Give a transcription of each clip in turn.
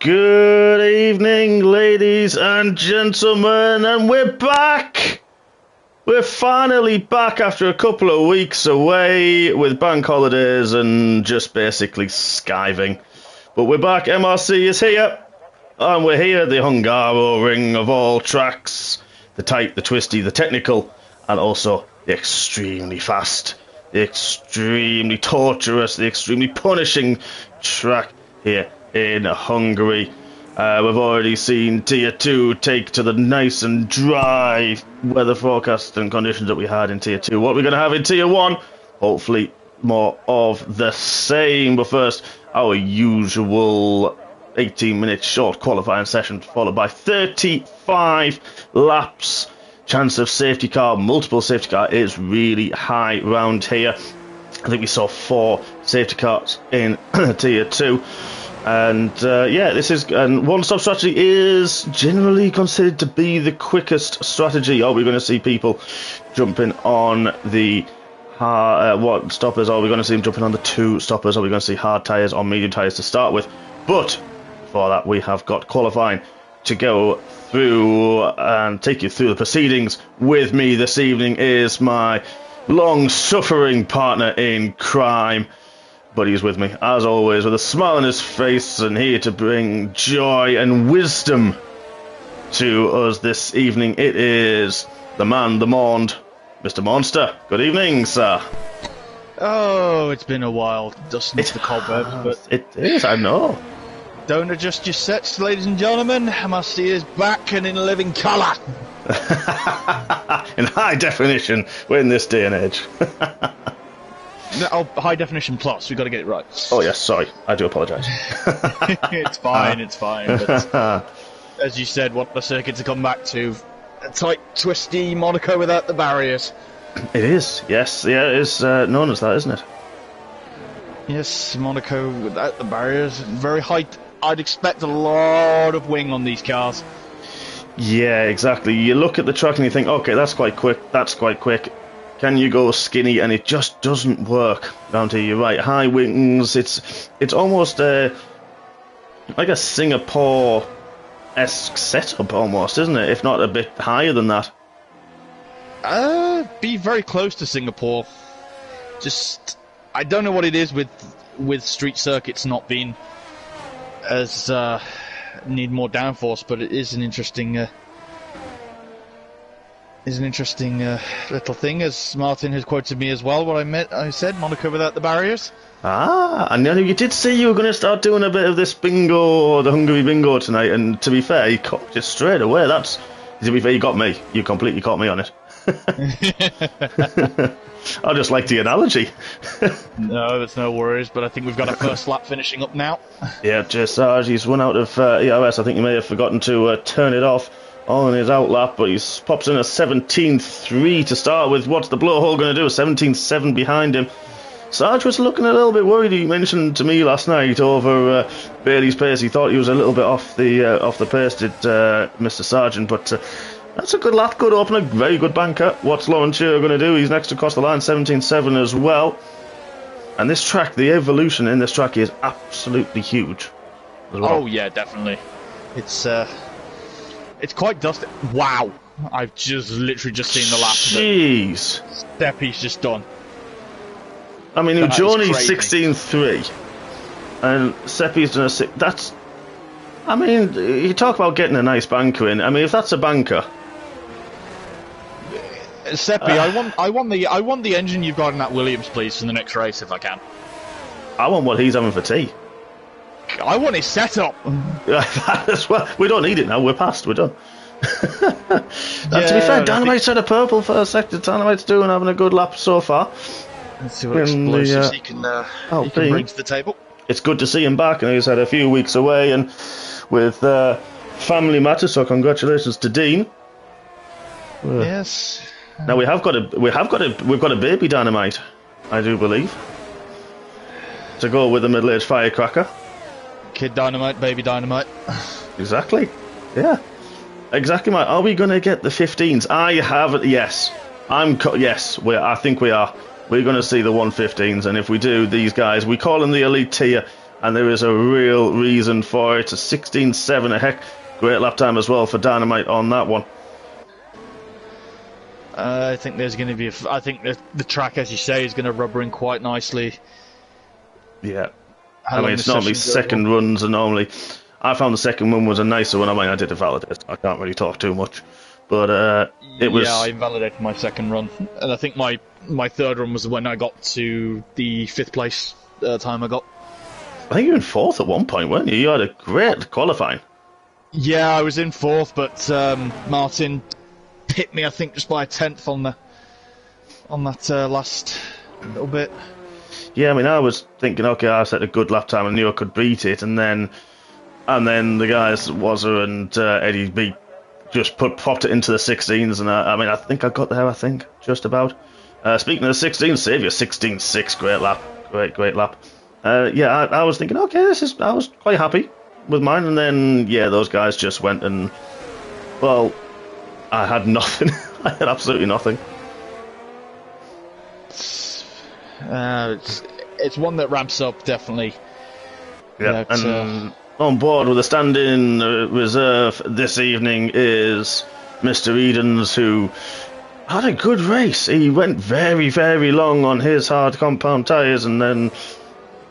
Good evening, ladies and gentlemen, and we're back! We're finally back after a couple of weeks away with bank holidays and just basically skiving. But we're back, MRC is here, and we're here at the Hungaroring of all tracks. The tight, the twisty, the technical, and also the extremely fast, the extremely torturous, the extremely punishing track here in Hungary. We've already seen Tier 2 take to the nice and dry weather forecast and conditions that we had in Tier 2. What we're going to have in Tier 1, hopefully more of the same. But first, our usual 18-minute short qualifying session, followed by 35 laps. Chance of safety car, multiple safety car is really high round here. I think we saw 4 safety cars in Tier 2. And one-stop strategy is generally considered to be the quickest strategy. Are we going to see people jumping on the what stoppers? Are we going to see them jumping on the 2 stoppers? Are we going to see hard tyres or medium tyres to start with? But for that, we have got qualifying to go through and take you through the proceedings. With me this evening is my long-suffering partner in crime. But he's with me, as always, with a smile on his face and here to bring joy and wisdom to us this evening. It is the man, the Mond, Mr. Monster. Good evening, sir. Oh, it's been a while, dusting off the cobwebs, but... It is, I know. Don't adjust your sets, ladies and gentlemen. MRC is back and in living colour. In high definition, we're in this day and age. No, high definition plus, we've got to get it right. Oh yes, sorry, I do apologise. It's fine, but as you said, what the circuit to come back to, a tight, twisty Monaco without the barriers. It is, yes, yeah, it is known as that, isn't it? Yes, Monaco without the barriers, very high. I'd expect a lot of wing on these cars. Yeah, exactly. You look at the track and you think, okay, that's quite quick, Can you go skinny? And it just doesn't work down to you. Right, high wings. It's almost like a Singapore-esque setup, almost, isn't it? If not a bit higher than that. Be very close to Singapore. Just, I don't know what it is with street circuits not being as need more downforce, but it is an interesting. Is an interesting little thing, as Martin has quoted me as well. What I said, Monaco without the barriers. Ah, and you did say you were going to start doing a bit of this bingo, or the Hungary bingo tonight. And to be fair, you caught it straight away. To be fair, you got me. You completely caught me on it. I just like the analogy. No, there's no worries. But I think we've got our first lap finishing up now. Yeah, Sarge, he's run out of ERS. I think he may have forgotten to turn it off on his outlap, but he pops in a 17.3 to start with. What's the blowhole going to do? A 17.7 behind him. Sarge was looking a little bit worried. He mentioned to me last night over Bailey's pace. He thought he was a little bit off the pace, did Mr. Sargent, but that's a good lap, good opener, very good banker. What's Lawrence Shearer going to do? He's next across the line, 17.7 as well. And this track, the evolution in this track is absolutely huge as well. Oh yeah, definitely. It's quite dusty. Wow. I've literally just seen the lap. Jeez. Steppy's just done. I mean, Johnny's 16.3. And Seppi's done a 6. That's... I mean, you talk about getting a nice banker in. I mean, if that's a banker... Seppi, I want the engine you've got in that Williams, please, for the next race, if I can. I want what he's having for tea. I want his setup. Well, we don't need it now. We're past. We're done. To be fair, Dynamite's had a purple for a sector. Dynamite's doing having a good lap so far. Let's see what explosives he can bring to the table. It's good to see him back, and he's had a few weeks away and with family matters. So congratulations to Dean. Yes. Now we've got a baby Dynamite, I do believe, to go with the middle-aged firecracker. Kid Dynamite, baby Dynamite. Exactly. Yeah. Exactly, mate. Are we going to get the 15s? I have it. Yes. Yes. I think we are. We're going to see the 115s, and if we do, these guys, we call them the elite tier. and there is a real reason for it. It's a 16.7, a heck great lap time as well for Dynamite on that one. I think there's going to be. I think the track, as you say, is going to rubber in quite nicely. Yeah, I mean it's normally second runs, and normally I found the second one was a nicer one. I mean I did invalidate. I can't really talk too much, but it was. Yeah, I invalidated my second run, and I think my third run was when I got to the 5th place time I got. I think you were in 4th at one point, weren't you? You had a great qualifying. Yeah, I was in 4th, but Martin hit me, I think, just by a 10th on that last little bit. Yeah, I mean, I was thinking, okay, I set a good lap time, I knew I could beat it, and then the guys Wazza and Eddie B just popped it into the 16s, and I mean, I think I got there. I think just about. Speaking of the 16s, Saviour 16.6, great lap, great lap. Yeah, I was thinking, okay, I was quite happy with mine, and then yeah, those guys just went and, well, I had nothing. I had absolutely nothing. It's one that ramps up, definitely. Yeah, and on board with a stand-in reserve this evening is Mr. Edens, who had a good race. He went very, very long on his hard compound tyres, and then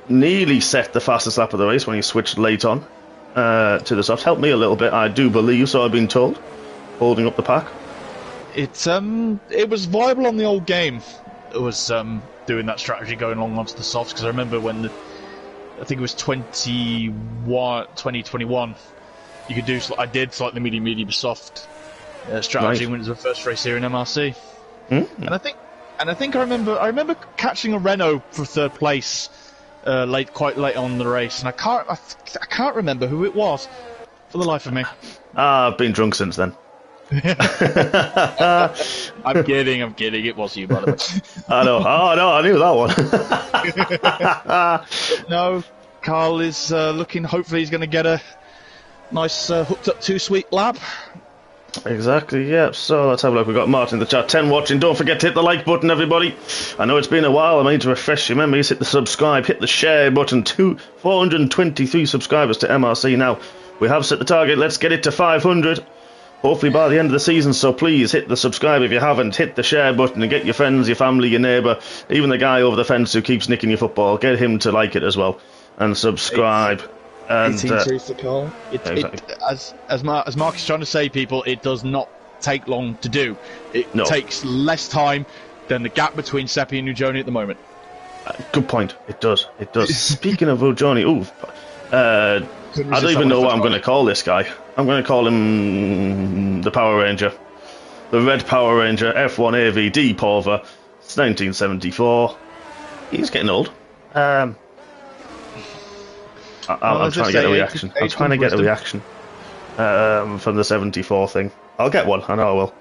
nearly set the fastest lap of the race when he switched late on to the soft. Helped me a little bit, I do believe, so I've been told, holding up the pack. It was viable on the old game. It was doing that strategy going long onto the softs, because I remember when I think it was 2021, you could do. I did slightly medium soft strategy when it was the first race here in MRC, and I think I remember catching a Renault for 3rd place quite late on in the race, and I can't remember who it was for the life of me. I've been drunk since then. I'm kidding. It was you, by the way. I know. Oh no, I knew that one. No, Carl is looking. Hopefully, he's going to get a nice hooked up 2-sweet lab. Exactly. Yeah. So let's have a look. We've got Martin in the chat. 10 watching. Don't forget to hit the like button, everybody. I know it's been a while. I need to refresh your memories. Hit the subscribe. Hit the share button. 423 subscribers to MRC now. We have set the target. Let's get it to 500. Hopefully by the end of the season, so please hit the subscribe if you haven't, hit the share button and get your friends, your family, your neighbour, even the guy over the fence who keeps nicking your football, get him to like it as well, and subscribe. 18-3 for Carl. Exactly. As Mark is trying to say, people, it does not take long to do. It takes less time than the gap between Seppi and Ujoni at the moment. Good point. It does. Speaking of Ujoni, I don't even know what I'm going to call this guy. I'm going to call him the Power Ranger. The Red Power Ranger, F1 AVD Pulver. It's 1974. He's getting old. I'm trying to get a reaction. I'm trying to get a reaction from the 74 thing. I'll get one, I know I will.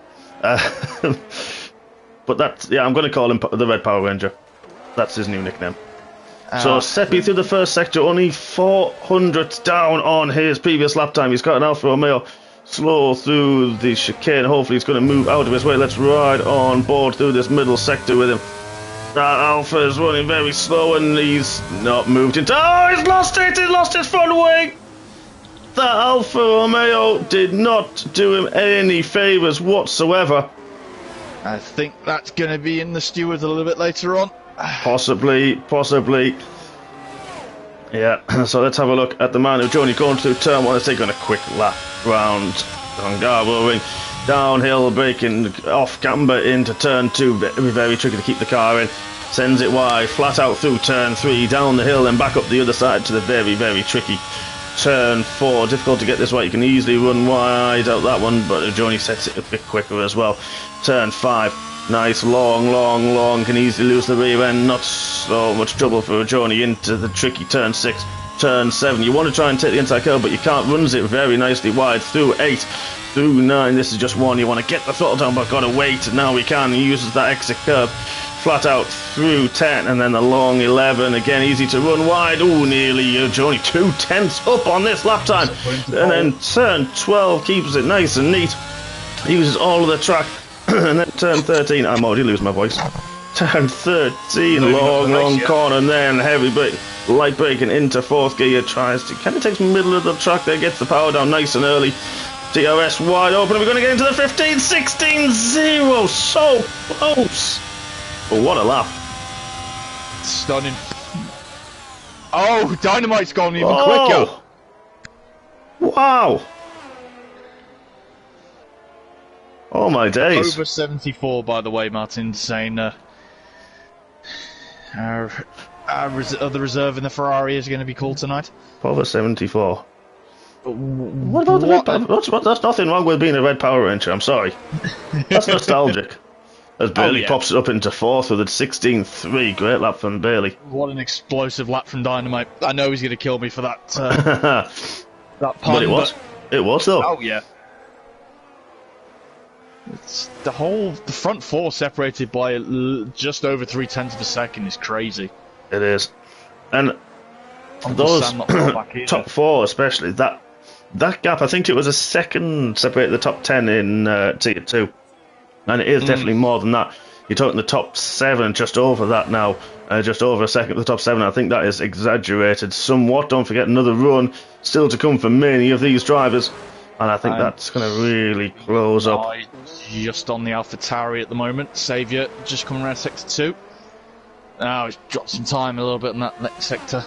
But that's, yeah, I'm going to call him the Red Power Ranger. That's his new nickname. So Seppi through the first sector, only 400 down on his previous lap time. He's got an Alfa Romeo slow through the chicane. Hopefully he's going to move out of his way. Let's ride on board through this middle sector with him. That Alfa is running very slow and he's not moved into... Oh, he's lost it! He lost his front wing! That Alfa Romeo did not do him any favours whatsoever. I think that's going to be in the stewards a little bit later on. Possibly. Yeah, so let's have a look at the man who's only going through turn 1. Let's take on a quick lap round Hungarian. Downhill, braking off camber into turn 2. Very, very tricky to keep the car in. Sends it wide, flat out through turn 3, down the hill and back up the other side to the very, very tricky turn 4. Difficult to get this right. You can easily run wide out that one, but Johnny sets it a bit quicker as well. Turn 5. Nice, long, can easily lose the rear end, not so much trouble for Johnny into the tricky turn 6, turn 7. You want to try and take the inside curve, but you can't. Runs it very nicely wide through 8, through 9. This is just 1. You want to get the throttle down, but got to wait. Now he can. He uses that exit curve, flat out through 10, and then the long 11. Again, easy to run wide. Ooh, nearly Johnny 2 tenths up on this lap time. And then turn 12 keeps it nice and neat. Uses all of the track. And then turn 13, I'm already losing my voice. Turn 13, long corner, and then heavy brake. light braking into fourth gear, tries to kind of takes middle of the track there, gets the power down nice and early. DRS wide open, we're going to get into the 15, 16, 0, so close. But what a lap. Stunning. Oh, Dynamite's gone even quicker. Wow. Oh my days. Over 74, by the way, Martin, saying the reserve in the Ferrari is going to be called tonight. Over 74. What about the red power? That's nothing wrong with being a red Power Ranger, I'm sorry. That's nostalgic. As Bailey pops it up into fourth with a 16.3. Great lap from Bailey. What an explosive lap from Dynamite. I know he's going to kill me for that, that pun. But it was. It was, though. Oh, yeah. It's the front four separated by just over 0.3 of a second is crazy. It is. And those top four especially, that gap, I think it was a second separated the top 10 in Tier 2. And it is definitely more than that. You're talking the top 7, just over that now. Just over a second of the top 7. I think that is exaggerated somewhat. Don't forget another run still to come for many of these drivers. And I think that's going to really close up. Just on the AlphaTauri at the moment. Saviour just coming around sector 2. Now he's dropped some time a little bit in that next sector.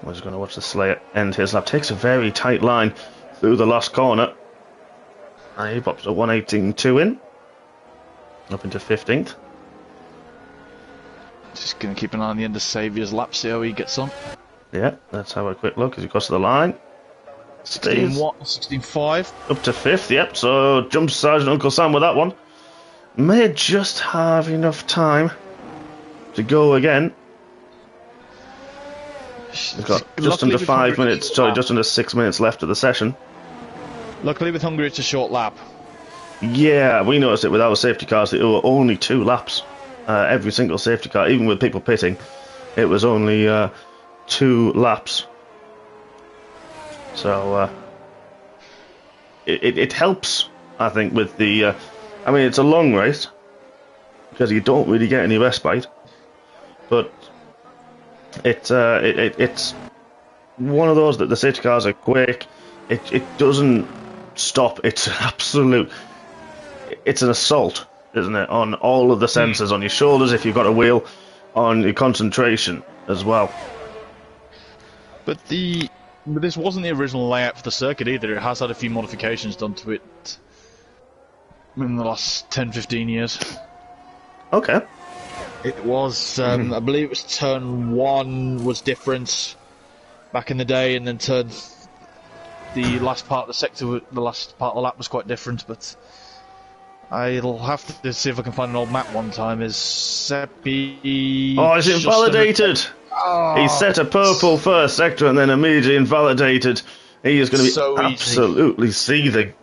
We're just going to watch the Slayer end his lap. Takes a very tight line through the last corner. And he pops a 118.2 in. Up into 15th. Just going to keep an eye on the end of Saviour's lap, see how he gets on. Yeah, let's have a quick look as he crosses the line. 16.5. Up to 5th, yep. So jumps Sergeant Uncle Sam with that one. May just have enough time to go again. We've got just under 5 minutes, sorry, just under 6 minutes left of the session. Luckily with Hungary it's a short lap. Yeah, we noticed it with our safety cars, that it were only 2 laps. Every single safety car, even with people pitting, it was only 2 laps. So it helps, I think, with the... I mean, it's a long race, because you don't really get any respite. But it's one of those that the safety cars are quick. It doesn't stop. It's an absolute... It's an assault, isn't it, on all of the sensors, on your shoulders if you've got a wheel, on your concentration as well. But this wasn't the original layout for the circuit either. It has had a few modifications done to it in the last 10-15 years. Okay. It was, I believe it was turn 1 was different back in the day, and then the last part of the sector, the last part of the lap was quite different, but I'll have to see if I can find an old map one time. Is Seppi... Oh, it's invalidated! He set a purple first sector and then immediately invalidated. He is going to be so absolutely seething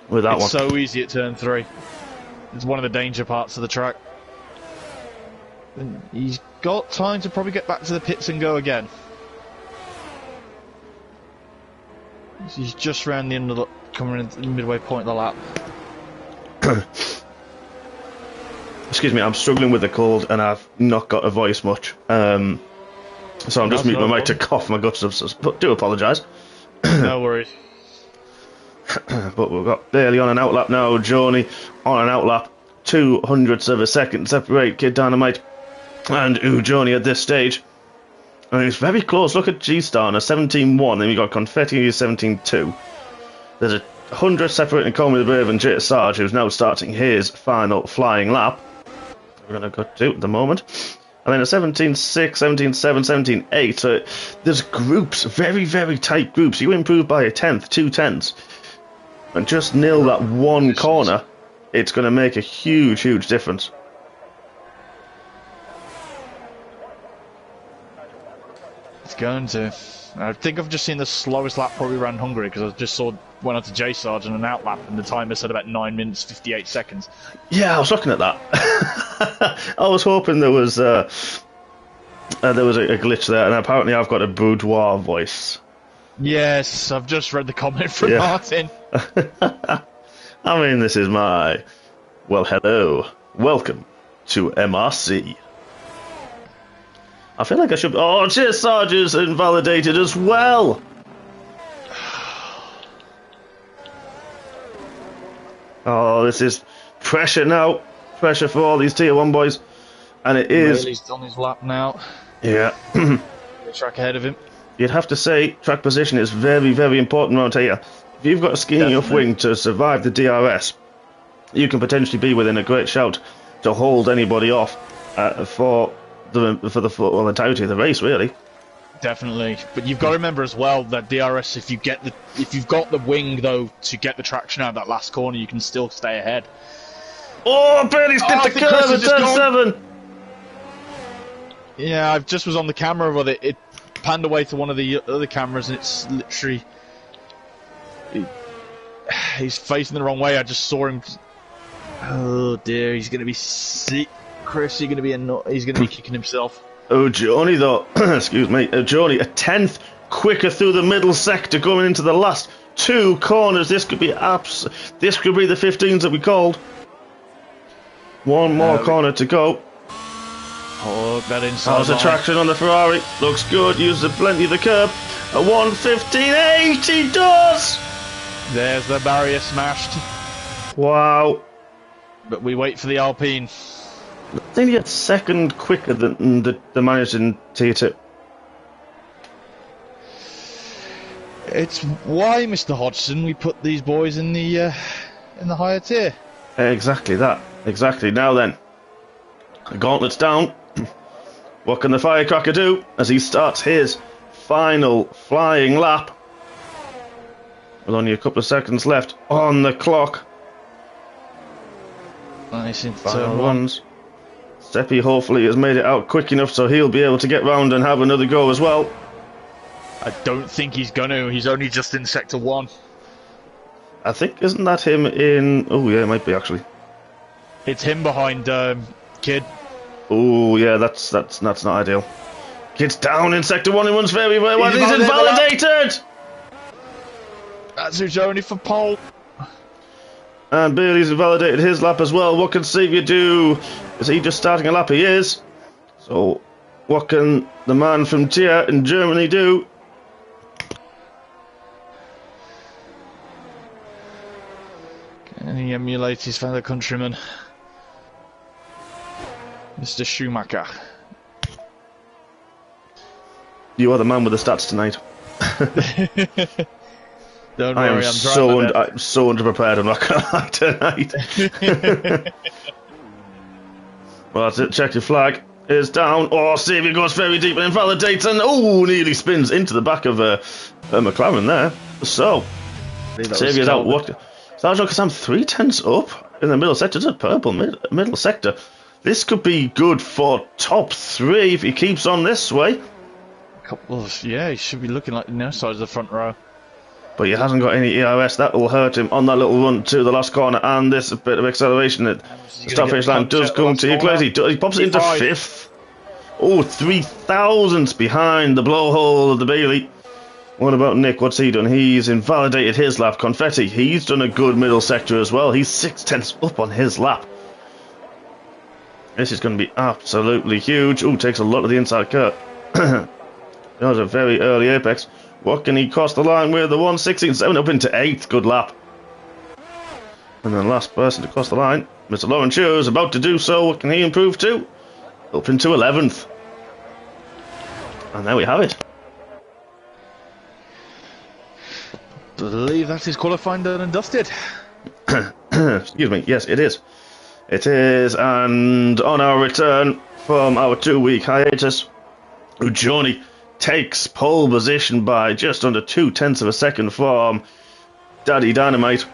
with that one. It's so easy at turn 3. It's one of the danger parts of the track. And he's got time to probably get back to the pits and go again. He's just round the end of coming in the midway point of the lap. Excuse me, I'm struggling with the cold and I've not got a voice much. So I'm just muting my mic to cough my guts up, so do apologise. No worries. But we've got Bailey on an outlap now, Joni on an outlap. 200ths of a second separate Kid Dynamite and Joni at this stage. And it's very close. Look at G-Star on a 17.1, then we got Confetti 17.2. There's a 100 separating Comey the Brave and Jay Sarge, who's now starting his final flying lap. We're going to go to at the moment. And then a 17.6, 17.7, 17.8. So there's groups, very, very tight groups. You improve by a 10th, 2 tenths, and just nail that one corner, it's going to make a huge, huge difference. It's going to. I think I've just seen the slowest lap probably around Hungary, because I just went out to J Sarge on an outlap and the timer said about 9 minutes 58 seconds. Yeah, I was looking at that. I was hoping there was a glitch there, and apparently I've got a boudoir voice. Yes, I've just read the comment from Martin. I mean, this is my... Well, hello. Welcome to MRC. I feel like I should... Oh, Chase Sarge is invalidated as well. Oh, this is pressure now. Pressure for all these Tier 1 boys. And it is... He's on his lap now. Yeah. The track ahead of him. You'd have to say track position is very, very important around here. If you've got a skinny enough wing to survive the DRS, you can potentially be within a great shout to hold anybody off for the entirety of the race, really. Definitely, but you've got to remember as well that DRS, if you've got the wing though to get the traction out of that last corner, you can still stay ahead. Oh, Bailey's hit the curve at turn 7. Yeah, I just was on the camera with it. It panned away to one of the other cameras, and it's literally he's facing the wrong way. I just saw him. Oh dear, he's going to be sick. Chris, he's going to be kicking himself. Oh, Johnny, though, excuse me, Johnny, a 10th quicker through the middle sector going into the last 2 corners. This could be the 15s that we called. One more corner to go. Oh, that inside How's the traction on the Ferrari? Looks good, uses plenty of the curb. A 1:15.8, he does! There's the barrier smashed. Wow. But we wait for the Alpine. I think he gets second quicker than the manager in Tier 2. It's why, Mr. Hodgson, we put these boys in the higher tier. Exactly that. Exactly. Now then, the gauntlet's down. What can the firecracker do as he starts his final flying lap? With only a couple of seconds left on the clock. Nice in Final turn ones. Seppi hopefully has made it out quick enough so he'll be able to get round and have another go as well. I don't think he's gonna. He's only just in sector 1. I think, isn't that him in... Oh yeah, it might be actually. It's him behind Kid. Oh yeah, that's not ideal. Kid's down in sector 1, he runs very well. He's invalidated! That's who's only for pole. And Bailey's invalidated his lap as well. What can Xavier do? Is he just starting a lap? He is. So, what can the man from Tier in Germany do? And he emulates his fellow countryman, Mr. Schumacher. You are the man with the stats tonight. Don't worry, I'm so underprepared. I'm not gonna lie tonight. Well, that's it. Check your flag. Is down. Oh, Xavier goes very deep and invalidates, and nearly spins into the back of a McLaren there. So Xavier's out. What? Sergio Kazam 3/10 up in the middle sector. It's a purple middle sector. This could be good for top 3 if he keeps on this way. Yeah, he should be looking like the side of the front row. But he hasn't got any ERS. That will hurt him on that little run to the last corner, and this bit of acceleration. The start finish line does come to Iglesias. He pops it into 5th. Oh, 3,000ths behind the blowhole of the Bailey. What about Nick? What's he done? He's invalidated his lap. Confetti, he's done a good middle sector as well. He's 6/10 up on his lap. This is going to be absolutely huge. Oh, takes a lot of the inside curve. That was a very early apex. What can he cross the line with? The 1:16.7 up into 8th. Good lap. And then last person to cross the line, Mr. Lauren Chu is about to do so. What can he improve to? Up into 11th. And there we have it. I believe that is qualifying done and dusted. Excuse me. Yes, it is. It is. And on our return from our 2-week hiatus, Johnny takes pole position by just under 0.2 of a second from Daddy Dynamite,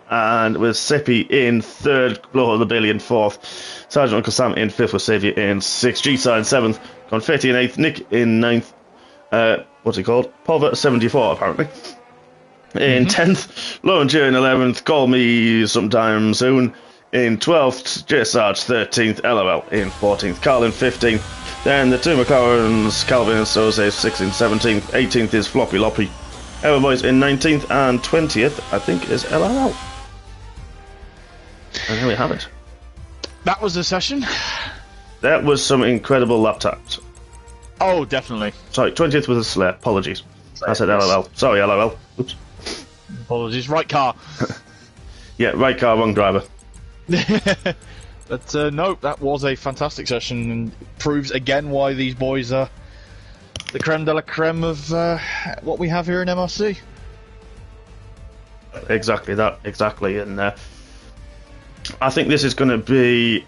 and with Seppi in 3rd, Blowhole the Bailey in 4th, Sergeant Uncle Sam in 5th with Xavier in 6th, G-Side 7th, Confetti in 8th, Nick in 9th, what's he called? Pulver 74 apparently. In 10th, Lauren J in 11th, Call Me Sometime Soon in 12th, J Sarge 13th, LOL in 14th, Carl in 15th. Then the 2 McLarens, Calvin and Soze 16th, 17th, 18th is Floppy Loppy. Everboys in 19th, and 20th, I think, is LRL. And there we have it. That was the session. That was some incredible lap times. Oh, definitely. Sorry, 20th was a Slayer. Apologies. I said Yes. LOL. Sorry, LOL. Oops. Apologies. Right car. Yeah, right car, wrong driver. But no, that was a fantastic session and proves again why these boys are the creme de la creme of what we have here in MRC. Exactly that, exactly. And I think this is going to be...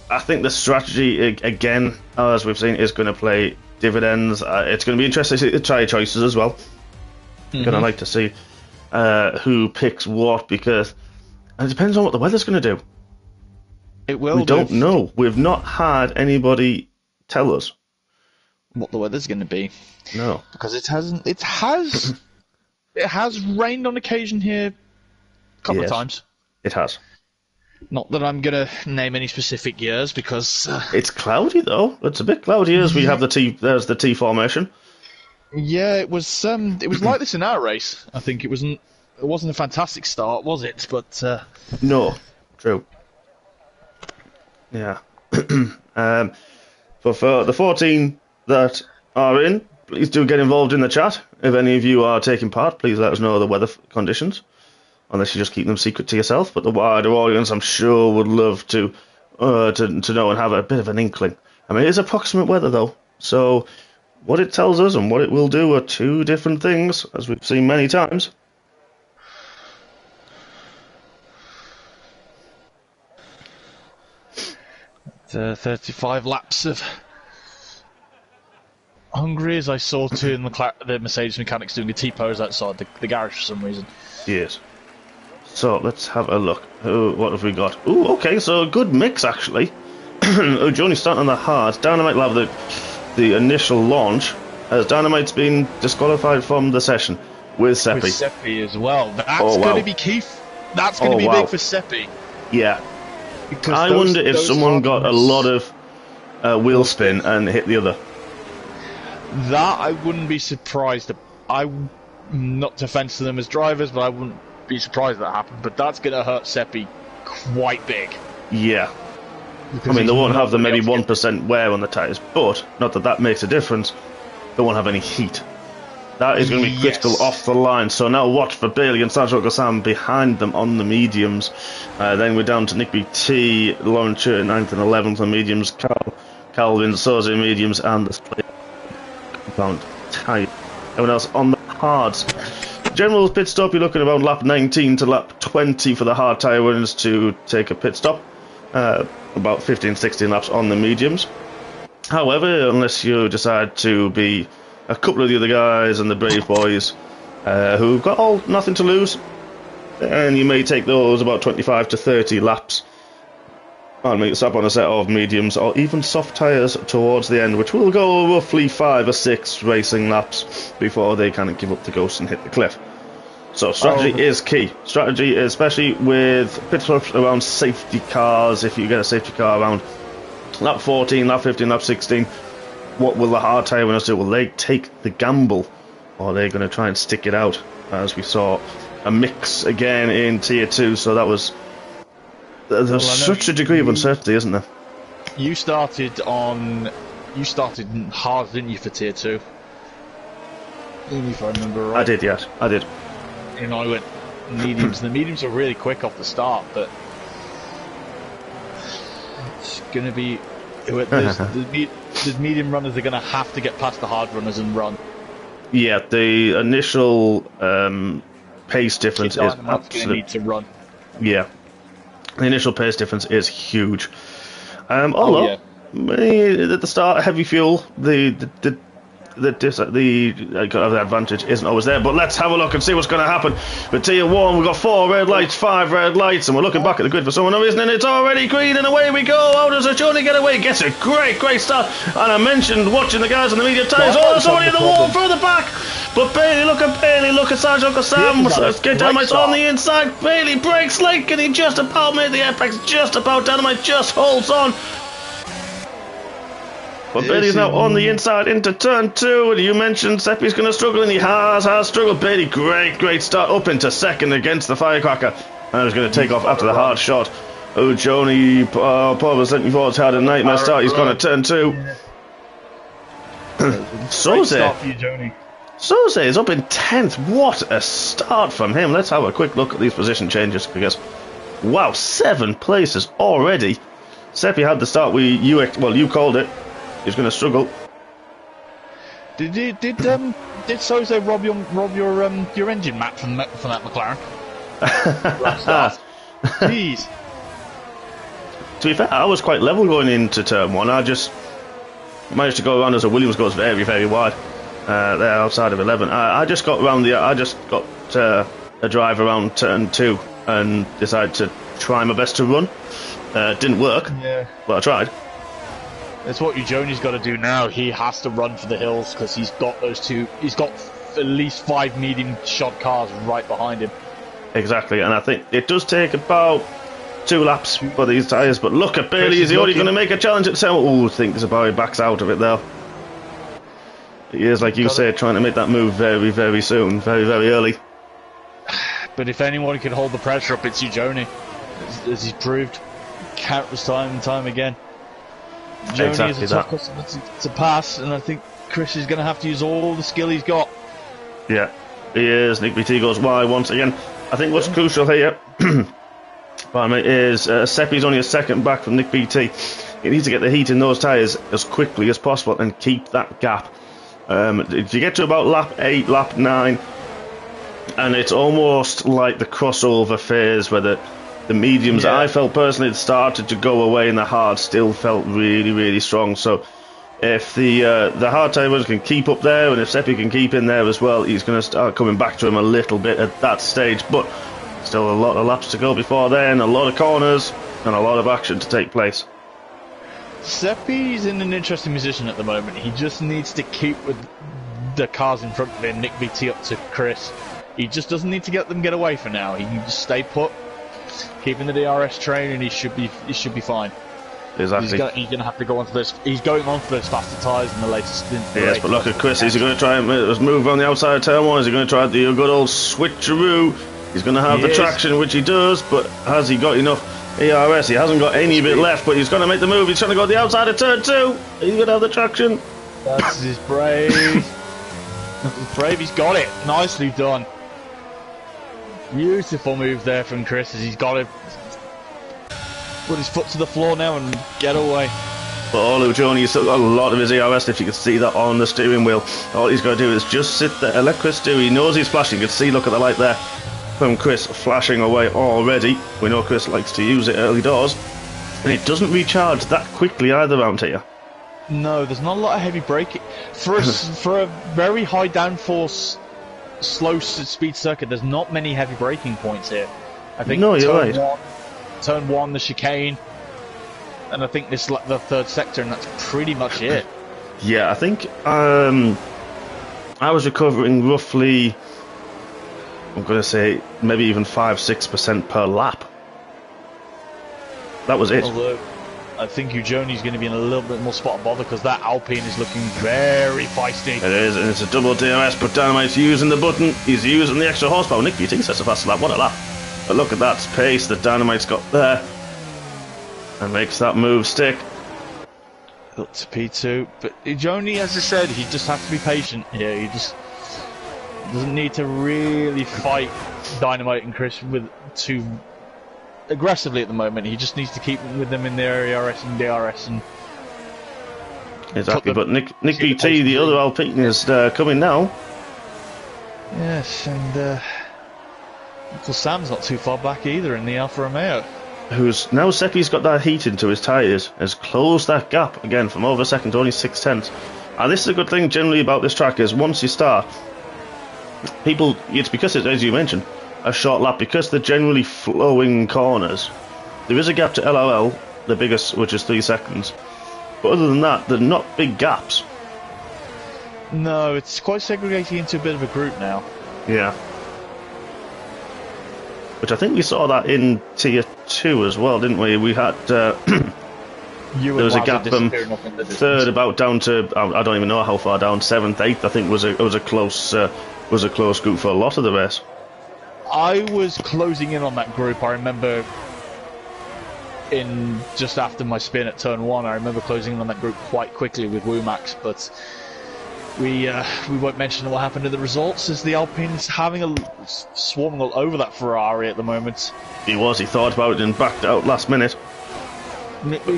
I think the strategy, again, as we've seen, is going to play dividends. It's going to be interesting to see the tyre choices as well. Going to like to see who picks what, because it depends on what the weather's going to do. It will. We don't know. We've not had anybody tell us what the weather's going to be. No, because it hasn't. It has rained on occasion here a couple of times. It has. Not that I'm going to name any specific years because it's cloudy though. It's a bit cloudy as we have the T. There's the T formation. Yeah, it was like this in our race. I think it wasn't a fantastic start, was it? But no, true. Yeah. For the 14 that are in, please do get involved in the chat. If any of you are taking part, please let us know the weather conditions. Unless you just keep them secret to yourself, but the wider audience, I'm sure, would love to know and have a bit of an inkling. I mean, it is approximate weather though, so what it tells us and what it will do are two different things, as we've seen many times. The 35 laps of Hungary, as I saw too in the Mercedes mechanics doing a T-pose outside the garage for some reason. Yes. So let's have a look. What have we got? Ooh, okay, so a good mix actually. Johnny's starting on the hard. Dynamite will have the initial launch, as Dynamite's been disqualified from the session with Seppi. With Seppi as well. That's going to be key. That's going to be big for Seppi. Yeah. Because I wonder if someone got a lot of wheel spin and hit the other. That I wouldn't be surprised. I'm not to offence to them as drivers, but I wouldn't be surprised that happened. But that's going to hurt Seppi quite big. Yeah. Because I mean, they won't have the maybe 1% wear on the tyres, but not that makes a difference. They won't have any heat. That is going to be critical off the line. So now watch for Bailey and Sergio Gassam behind them on the mediums. Then we're down to Nick BT, Lauren Church 9th and 11th on mediums, Calvin Soze mediums, and the split compound tyre. Everyone else on the hards. General pit stop, you're looking around lap 19 to lap 20 for the hard tyre winners to take a pit stop. About 15-16 laps on the mediums. However, unless you decide to be a couple of the other guys and the Brave Boys who've got all nothing to lose, and you may take those about 25 to 30 laps and make stop on a set of mediums or even soft tyres towards the end, which will go roughly 5 or 6 racing laps before they kind of give up the ghost and hit the cliff. So strategy is key. Strategy, especially with pit stops around safety cars. If you get a safety car around lap 14, lap 15, lap 16, what will the hard tyre winners do? Will they take the gamble, or are they going to try and stick it out? As we saw a mix again in Tier 2, so that was... There's such a degree of uncertainty, isn't there? You started hard, didn't you, for Tier 2? If I remember right. I did, yes. I did. And I went mediums. The mediums are really quick off the start, but it's going to be... The medium runners are going to have to get past the hard runners and run. Yeah, the initial pace difference is absolutely need to run. Yeah, the initial pace difference is huge. Although at the start, heavy fuel, the advantage isn't always there. But let's have a look and see what's going to happen. With Tier 1, we've got 4 red lights, 5 red lights, and we're looking back at the grid for some reason, and it's already green, and away we go. How does Johnny get away? Gets a great start. And I mentioned watching the guys on the media tyres. Oh, somebody in the wall further back. But Bailey, look at Sergio Gassam. Get Dynamite on the inside. Bailey breaks late, and he just about made the apex. Just about. Dynamite just holds on. But Bailey's now on the inside into turn 2, and you mentioned Seppi's going to struggle, and he has struggled. Bailey, great start up into second against the Firecracker, and he's going to take off after the hard shot. Oh, Joni, Paul was 74's had a nightmare start. He's gone to turn 2. Soze. Start for you, Joni. Soze is up in 10th. What a start from him. Let's have a quick look at these position changes, because, wow, 7 places already. Seppi had the start. You called it. He's going to struggle. Did Soze rob your engine map from that McLaren? Jeez. To be fair, I was quite level going into turn 1. I just managed to go around as a Williams goes very, very wide. There outside of 11. I just got around a drive around turn 2 and decided to try my best to run. Didn't work, but I tried. That's what Joni's got to do now. He has to run for the hills because he's got those two. He's got at least 5 medium shod cars right behind him. Exactly, and I think it does take about 2 laps for these tyres. But look at Bailey. Is he already going to make a challenge at 7? Oh, thinks about he backs out of it though. He is, like you said, trying to make that move very, very soon, very, very early. But if anyone can hold the pressure up, it's Joni, as he's proved countless time and time again. Joni is a tough customer to pass, and I think Chris is going to have to use all the skill he's got. Yeah, he is. Nick BT goes wide once again. I think what's crucial here is Seppi's only a second back from Nick BT. He needs to get the heat in those tyres as quickly as possible and keep that gap. If you get to about lap 8, lap 9, and it's almost like the crossover phase where the mediums, I felt personally, had started to go away and the hard still felt really, really strong. So if the hard tyres can keep up there, and if Seppi can keep in there as well, he's going to start coming back to him a little bit at that stage. But still a lot of laps to go before then, a lot of corners and a lot of action to take place. Seppi's in an interesting position at the moment. He just needs to keep with the cars in front of him, Nick VT up to Chris. He just doesn't need to get them get away for now. He can just stay put, keeping the DRS train, and he should be fine. Exactly. He's going to have to go on for those. He's going on for those faster tyres in the latest stint. Yes, but look at Chris. Is he going to try and move on the outside of turn 1? Is he going to try the good old switcheroo? He's going to have the traction, which he does, but has he got enough ERS? He hasn't got any bit left, but he's going to make the move. He's trying to go the outside of turn 2. He's going to have the traction. That's his brave. Brave, he's got it. Nicely done. Beautiful move there from Chris, as he's got to put his foot to the floor now and get away. But Olu Joni, he's still got a lot of his ERS, if you can see that on the steering wheel. All he's got to do is just sit there, let Chris do. He knows he's flashing. You can see, look at the light there from Chris flashing away already. We know Chris likes to use it early doors, and it doesn't recharge that quickly either around here. No, there's not a lot of heavy braking. For a very high downforce, slow speed circuit, there's not many heavy braking points here. I think no, you're right. Turn 1, the chicane, and I think this is like the 3rd sector, and that's pretty much it. Yeah, I think I was recovering roughly, I'm going to say, maybe even 5-6% per lap. That was it. Although, I think Joni's going to be in a little bit more spot of bother, because that Alpine is looking very feisty. It is, and it's a double DRS, but Dynamite's using the button. He's using the extra horsepower. Nick BT sets a fast lap. What a lap. But look at that pace that Dynamite's got there. And makes that move stick. Up to P2. But Joni, as I said, he just has to be patient here. He just doesn't need to really fight Dynamite and Chris with too aggressively at the moment. He just needs to keep with them in their ERS and DRS. And exactly, but Nick BT, the other Alpine, is coming now. Yes, and Uncle Sam's not too far back either in the Alfa Romeo. Who's now Seppi's got that heat into his tyres, has closed that gap again from over a second to only 0.6. And this is a good thing generally about this track, is once you start, people, it's because it's, as you mentioned, a short lap, because they're generally flowing corners. There is a gap to LRL, the biggest, which is 3 seconds. But other than that, they're not big gaps. No, it's quite segregating into a bit of a group now. Yeah. Which I think we saw that in Tier 2 as well, didn't we? We had... there was a gap from 3rd about down to... I don't even know how far down. 7th, 8th, I think was a close group for a lot of the race. I was closing in on that group. I remember just after my spin at turn 1, I remember closing in on that group quite quickly with Womax, but We won't mention what happened to the results, as the Alpine's swarming all over that Ferrari at the moment. He thought about it and backed out last minute.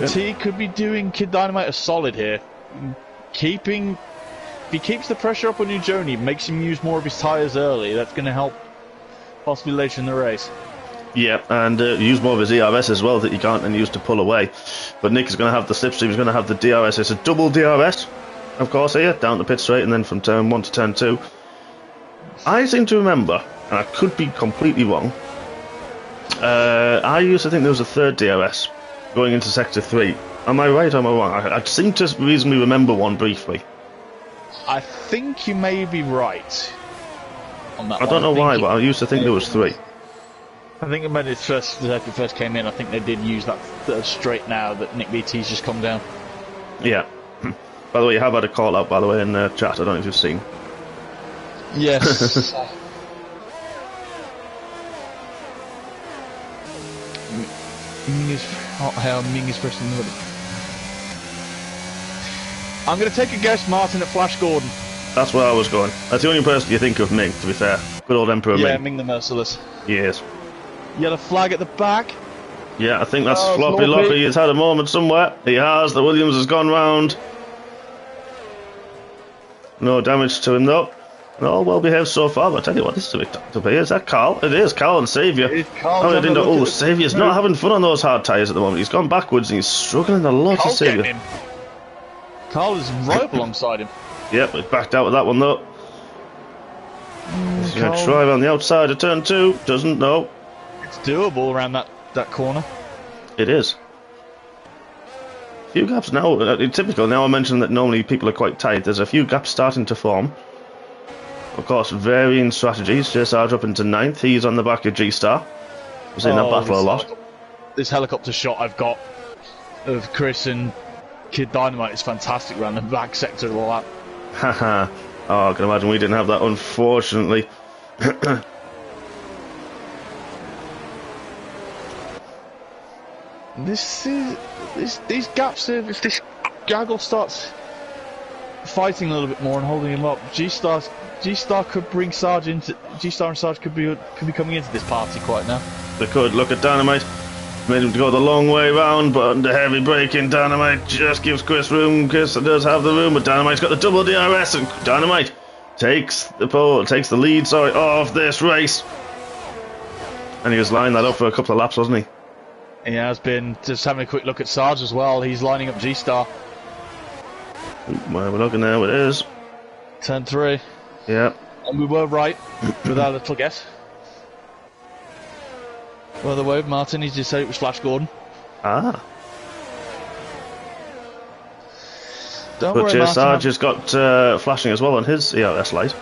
T could be doing Kid Dynamite a solid here. If he keeps the pressure up on Ujoni, makes him use more of his tyres early, that's going to help possibly later in the race. Yeah, and use more of his ERS as well that you can't then use to pull away. But Nick is going to have the slipstream, he's going to have the DRS. It's a double DRS, of course, here, down to pit straight and then from turn 1 to turn 2. I seem to remember, and I could be completely wrong, I used to think there was a third DRS going into sector 3. Am I right or am I wrong? I seem to reasonably remember one briefly. I think you may be right on that I don't know why, but I used to think there was 3. I think when the circuit first came in, I think they did use that straight now that Nick BT's just come down. Yeah. By the way, you have had a call out, by the way, in chat. I don't know if you've seen. Yes. Ming is pressing the hood. I'm going to take a guess, Martin, at Flash Gordon. That's where I was going. That's the only person you think of, Ming, to be fair. Good old Emperor Ming. Yeah, Ming the Merciless. Yes. Yellow flag at the back. Yeah, I think that's Floppy Loppy. He's had a moment somewhere. He has. The Williams has gone round. No damage to him, though. All well behaved so far, but I tell you what, this is a bit to be. Is that Carl? It is Carl and Saviour. Saviour's not having fun on those hard tyres at the moment. He's gone backwards and he's struggling a lot to Saviour. Carl is right up alongside him. Yep, he's backed out with that one, though. He's going to try on the outside of turn 2. Doesn't, no. It's doable around that corner. It is. A few gaps now. Typical. Now I mentioned that normally people are quite tight. There's a few gaps starting to form. Of course, varying strategies. JSR's up into 9th. He's on the back of G-Star. Was in that battle a lot. This helicopter shot I've got of Chris and Kid Dynamite is fantastic around the back sector of all that. Haha. Oh, I can imagine we didn't have that, unfortunately. These gaps, if this gaggle starts fighting a little bit more and holding him up, G-Star could bring Sarge into. G-Star and Sarge could be coming into this party quite now. They could. Look at Dynamite. Made him go the long way round, but under heavy braking, Dynamite just gives Chris room. Chris does have the room, but Dynamite's got the double DRS, and Dynamite takes the lead, of this race. And he was lining that up for a couple of laps, wasn't he? He has been. Just having a quick look at Sarge as well. He's lining up G-Star. Well, we're looking now. It is turn 3. Yeah. And we were right with our little guess. Well, the word, Martin, he just said it was Flash Gordon. Ah. Don't worry, Martin. Sarge has got flashing as well on his ERS light.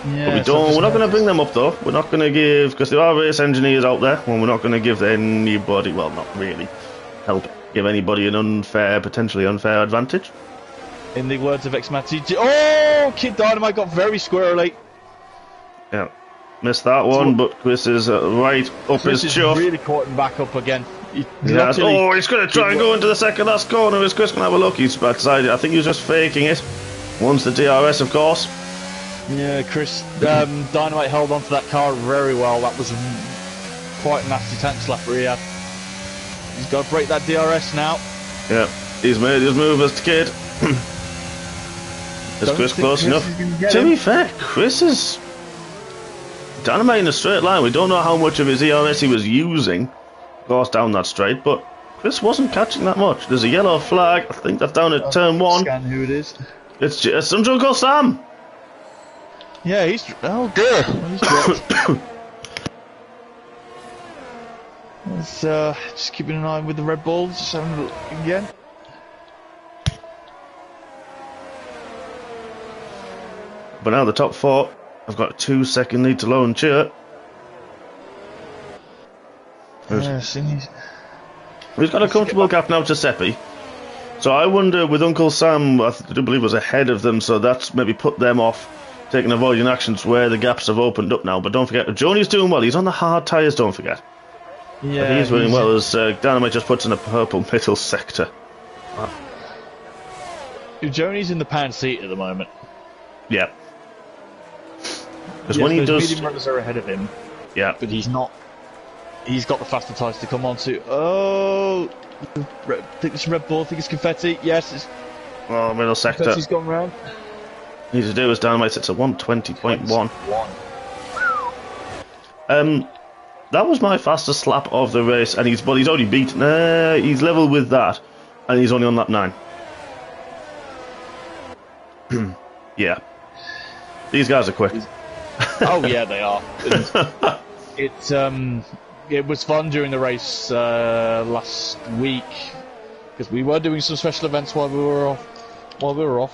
Yeah, but we're not going to bring them up, though. We're not going to give, because there are race engineers out there, and we're not going to give anybody, well, not really, give anybody an potentially unfair advantage. In the words of X-Matty, Kid Dynamite got very squirrely. Yeah. Missed that one, but Chris is right up his chuff. Really caught him back up again. He's going to try and go into the second last corner. Is Chris going to have a look? He's decided. I think he was just faking it. Once the DRS, of course. Yeah, Chris Dynamite held onto that car very well. That was quite a nasty tank slapper he had. He's got to break that DRS now. Yeah, he's made his move as the kid. Is Chris close enough? To be fair, Chris is Dynamite in a straight line. We don't know how much of his ERS he was using, of course, down that straight, but Chris wasn't catching that much. There's a yellow flag. I think that's down at turn 1. Scan who it is. It's some Uncle Sam. Yeah, he's. Oh, dear. He's just keeping an eye with the Red Bulls. Just having a look again. But now the top 4. I've got a 2-second lead to Lone Chert. He's got a comfortable gap now to Seppi. So I wonder, with Uncle Sam, I do believe was ahead of them, so that's maybe put them off taking avoiding actions where the gaps have opened up now. But don't forget, Joni's doing well. He's on the hard tyres, don't forget. Yeah, but he's doing well as Dynamite just puts in a purple middle sector. Wow. Joni's in the pan seat at the moment. Yeah. Because when he does... medium runners are ahead of him. Yeah. But he's not... He's got the faster tyres to come onto. Oh! I think it's Red Bull, I think it's confetti. Yes, it's... Oh, middle sector. Confetti's gone round. Need to do is Dynamite. It's a 120.1. That was my fastest lap of the race, and he's already beaten. He's level with that, and he's only on lap 9. Yeah, these guys are quick. Oh yeah, they are. It was fun during the race last week because we were doing some special events while we were off.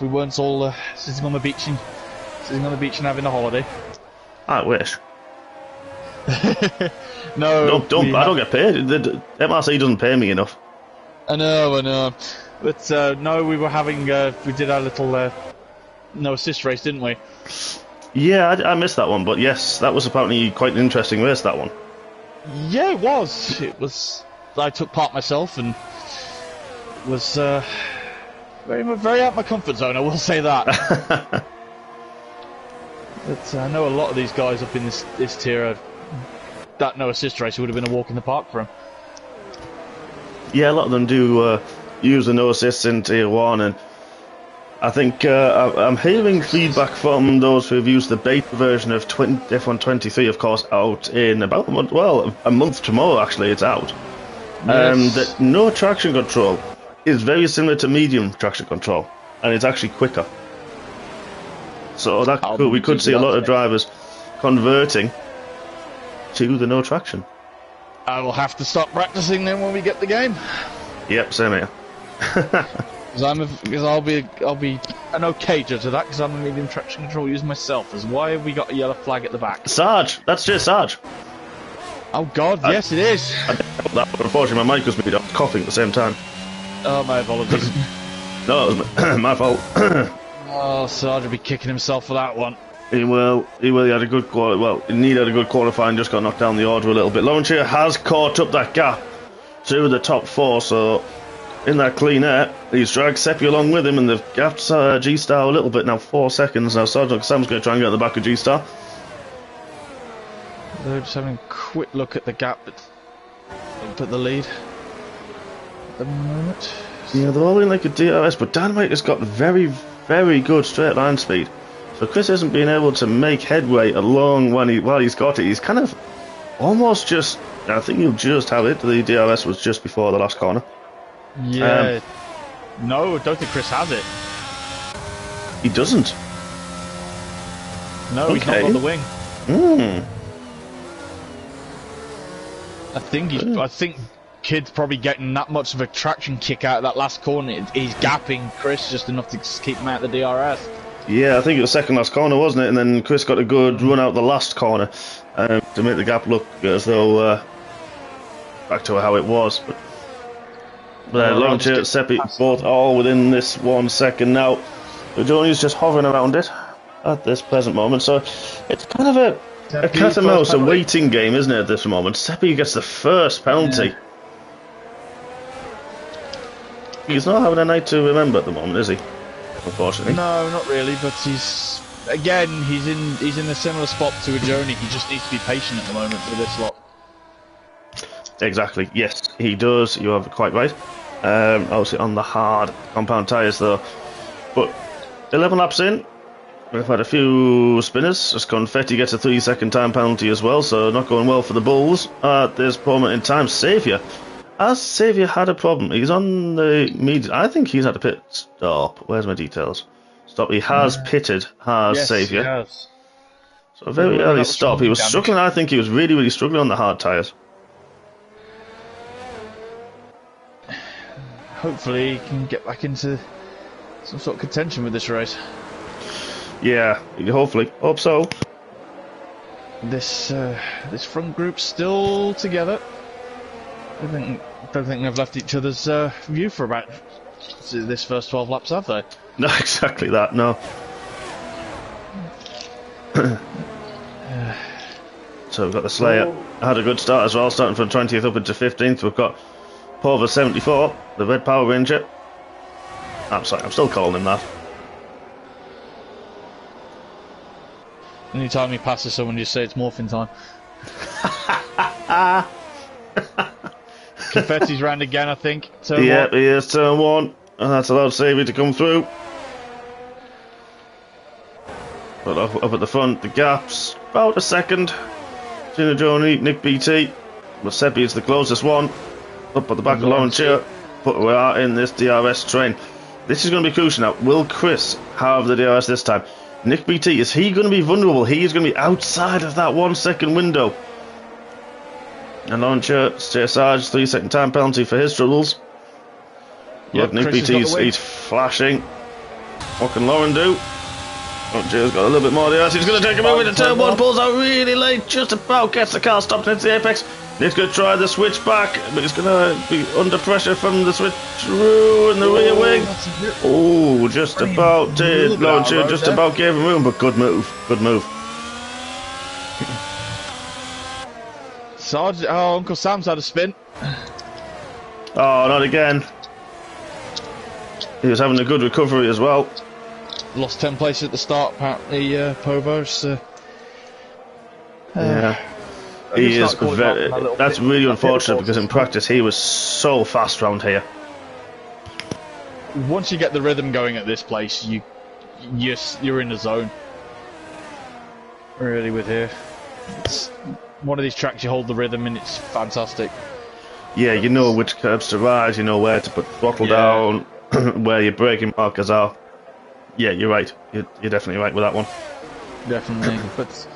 We weren't all sitting on the beach and having a holiday. I wish. No, I don't get paid. The MRC doesn't pay me enough. I know. But no, we were having. We did our little no assist race, didn't we? Yeah, I missed that one, but yes, that was apparently quite an interesting race. That one. Yeah, it was. It was. I took part myself and was very out of my comfort zone. I will say that. But I know a lot of these guys up in this tier. That no assist race would have been a walk in the park for them. Yeah, a lot of them do use the no assists in tier 1, and I think I'm hearing feedback from those who have used the beta version of F1 23, of course, out in about a month. Well, a month tomorrow, actually, it's out. Yes. That no traction control is very similar to medium traction control, and it's actually quicker. So we could see a lot of drivers converting to the no traction. I will have to stop practicing then when we get the game. Yep, same here. Because I'll be an okay judge of that because I'm a medium traction control user myself. As why have we got a yellow flag at the back? Sarge, that's just Sarge. Oh God, yes it is. Unfortunately, my mic was muted. I was coughing at the same time. Oh, my apologies. No, it was my fault. Oh, Sarge will be kicking himself for that one. He will. He had a good quality. Well, he had a good qualifying. Just got knocked down the order a little bit. Launcher has caught up that gap to the top 4. So in that clean air, he's dragged Seppi along with him, and they've gapped G-Star a little bit now. 4 seconds now. Sam's going to try and get at the back of G-Star. They're just having a quick look at the gap that put the lead at the moment. Yeah, they're all in like a DRS, but Dynamite has got very, very good straight line speed. So Chris isn't being able to make headway along while he's got it. He's kind of almost just... I think he'll just have it. The DRS was just before the last corner. Yeah. No, I don't think Chris has it. He doesn't. No, he's not on the wing. I think Kid's probably getting that much of a traction kick out of that last corner. He's gapping Chris just enough to keep him out of the DRS. Yeah, I think it was second last corner, wasn't it? And then Chris got a good run out the last corner to make the gap look as though back to how it was. But Launcher, Seppi, both all within this 1 second now. Johnny's just hovering around it at this present moment. So it's kind of a cat and mouse, a waiting game, isn't it, at this moment? Seppi gets the first penalty. Yeah. He's not having a night to remember at the moment, is he? Unfortunately. No, not really, but he's in a similar spot to a Joni. He just needs to be patient at the moment for this lot. Exactly, yes, he does. You are quite right. Obviously on the hard compound tyres though. But 11 laps in, we've had a few spinners. As Confetti gets a 3-second time penalty as well, so not going well for the Bulls at this moment in time. Saviour. Has Saviour had a problem? He's on the medium. I think he's had a pit stop. Where's my details? Stop. He has pitted. Yes, Saviour. He has. So a very early stop. He was struggling. I think he was really, really struggling on the hard tyres. Hopefully he can get back into some sort of contention with this race. Yeah, hopefully. Hope so. This front group's still together. I don't think they've left each other's view for about this first 12 laps, have they? No, exactly that, no. So we've got the Slayer. Had a good start as well, starting from 20th up into 15th. We've got Pova 74, the Red Power Ranger. I'm sorry, I'm still calling him that. Anytime he passes someone, just say it's morphing time. Confetti's round again, I think. Yep, he is turn 1, and that's allowed Savy to come through. But up at the front, the gaps about a second. Gino Joni, Nick BT, but Seppi is the closest one. Up at the back of Laurentier, but we are in this DRS train. This is going to be crucial now. Will Chris have the DRS this time? Nick BT, is he going to be vulnerable? He is going to be outside of that 1 second window. And Laurentier, Sarge, 3 second time penalty for his troubles. Look, Nick BT's he's flashing. What can Lauren do? Laurentier's got a little bit more DRS. He's going to take him over to turn 1, pulls out really late, just about gets the car stopped into the apex. Nick's going to try the switch back, but he's going to be under pressure from the switch through in the rear wing. Oh, just about did. Laurentier just about gave him room, but good move. Good move. Sarge, oh, Uncle Sam's had a spin. Oh, not again. He was having a good recovery as well. Lost 10 places at the start, apparently, Povos. Yeah. He is very. That's really unfortunate because in practice he was so fast round here. Once you get the rhythm going at this place, you're in the zone. Really, with here, it's one of these tracks you hold the rhythm and it's fantastic. Yeah, you know which curbs to ride, you know where to put the throttle down, where your braking markers are. Yeah, you're right. You're definitely right with that one. Definitely, but.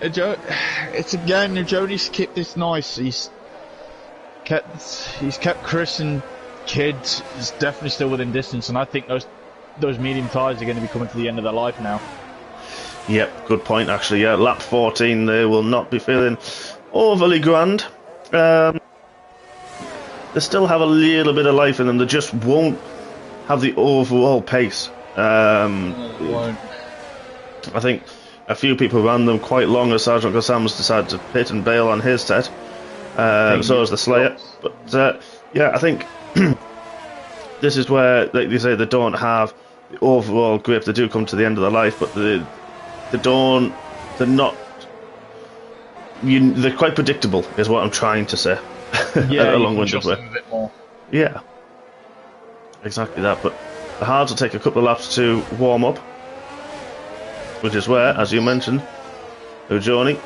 It's again, Joni's kept this nice. He's kept Chris and Kid is definitely still within distance, and I think those medium tyres are going to be coming to the end of their life now. Yep, good point actually. Yeah, lap 14 they will not be feeling overly grand. They still have a little bit of life in them. They just won't have the overall pace. Won't. I think a few people ran them quite long as Sergeant Gossams decided to pit and bail on his set. So as the Slayer. But yeah, I think this is where, like they say, they don't have the overall grip. They do come to the end of their life, but they're not. They're quite predictable, is what I'm trying to say. Yeah, a long-winded way. A bit more. Yeah, exactly that. But the hards will take a couple of laps to warm up. Which is where, as you mentioned, Ujoni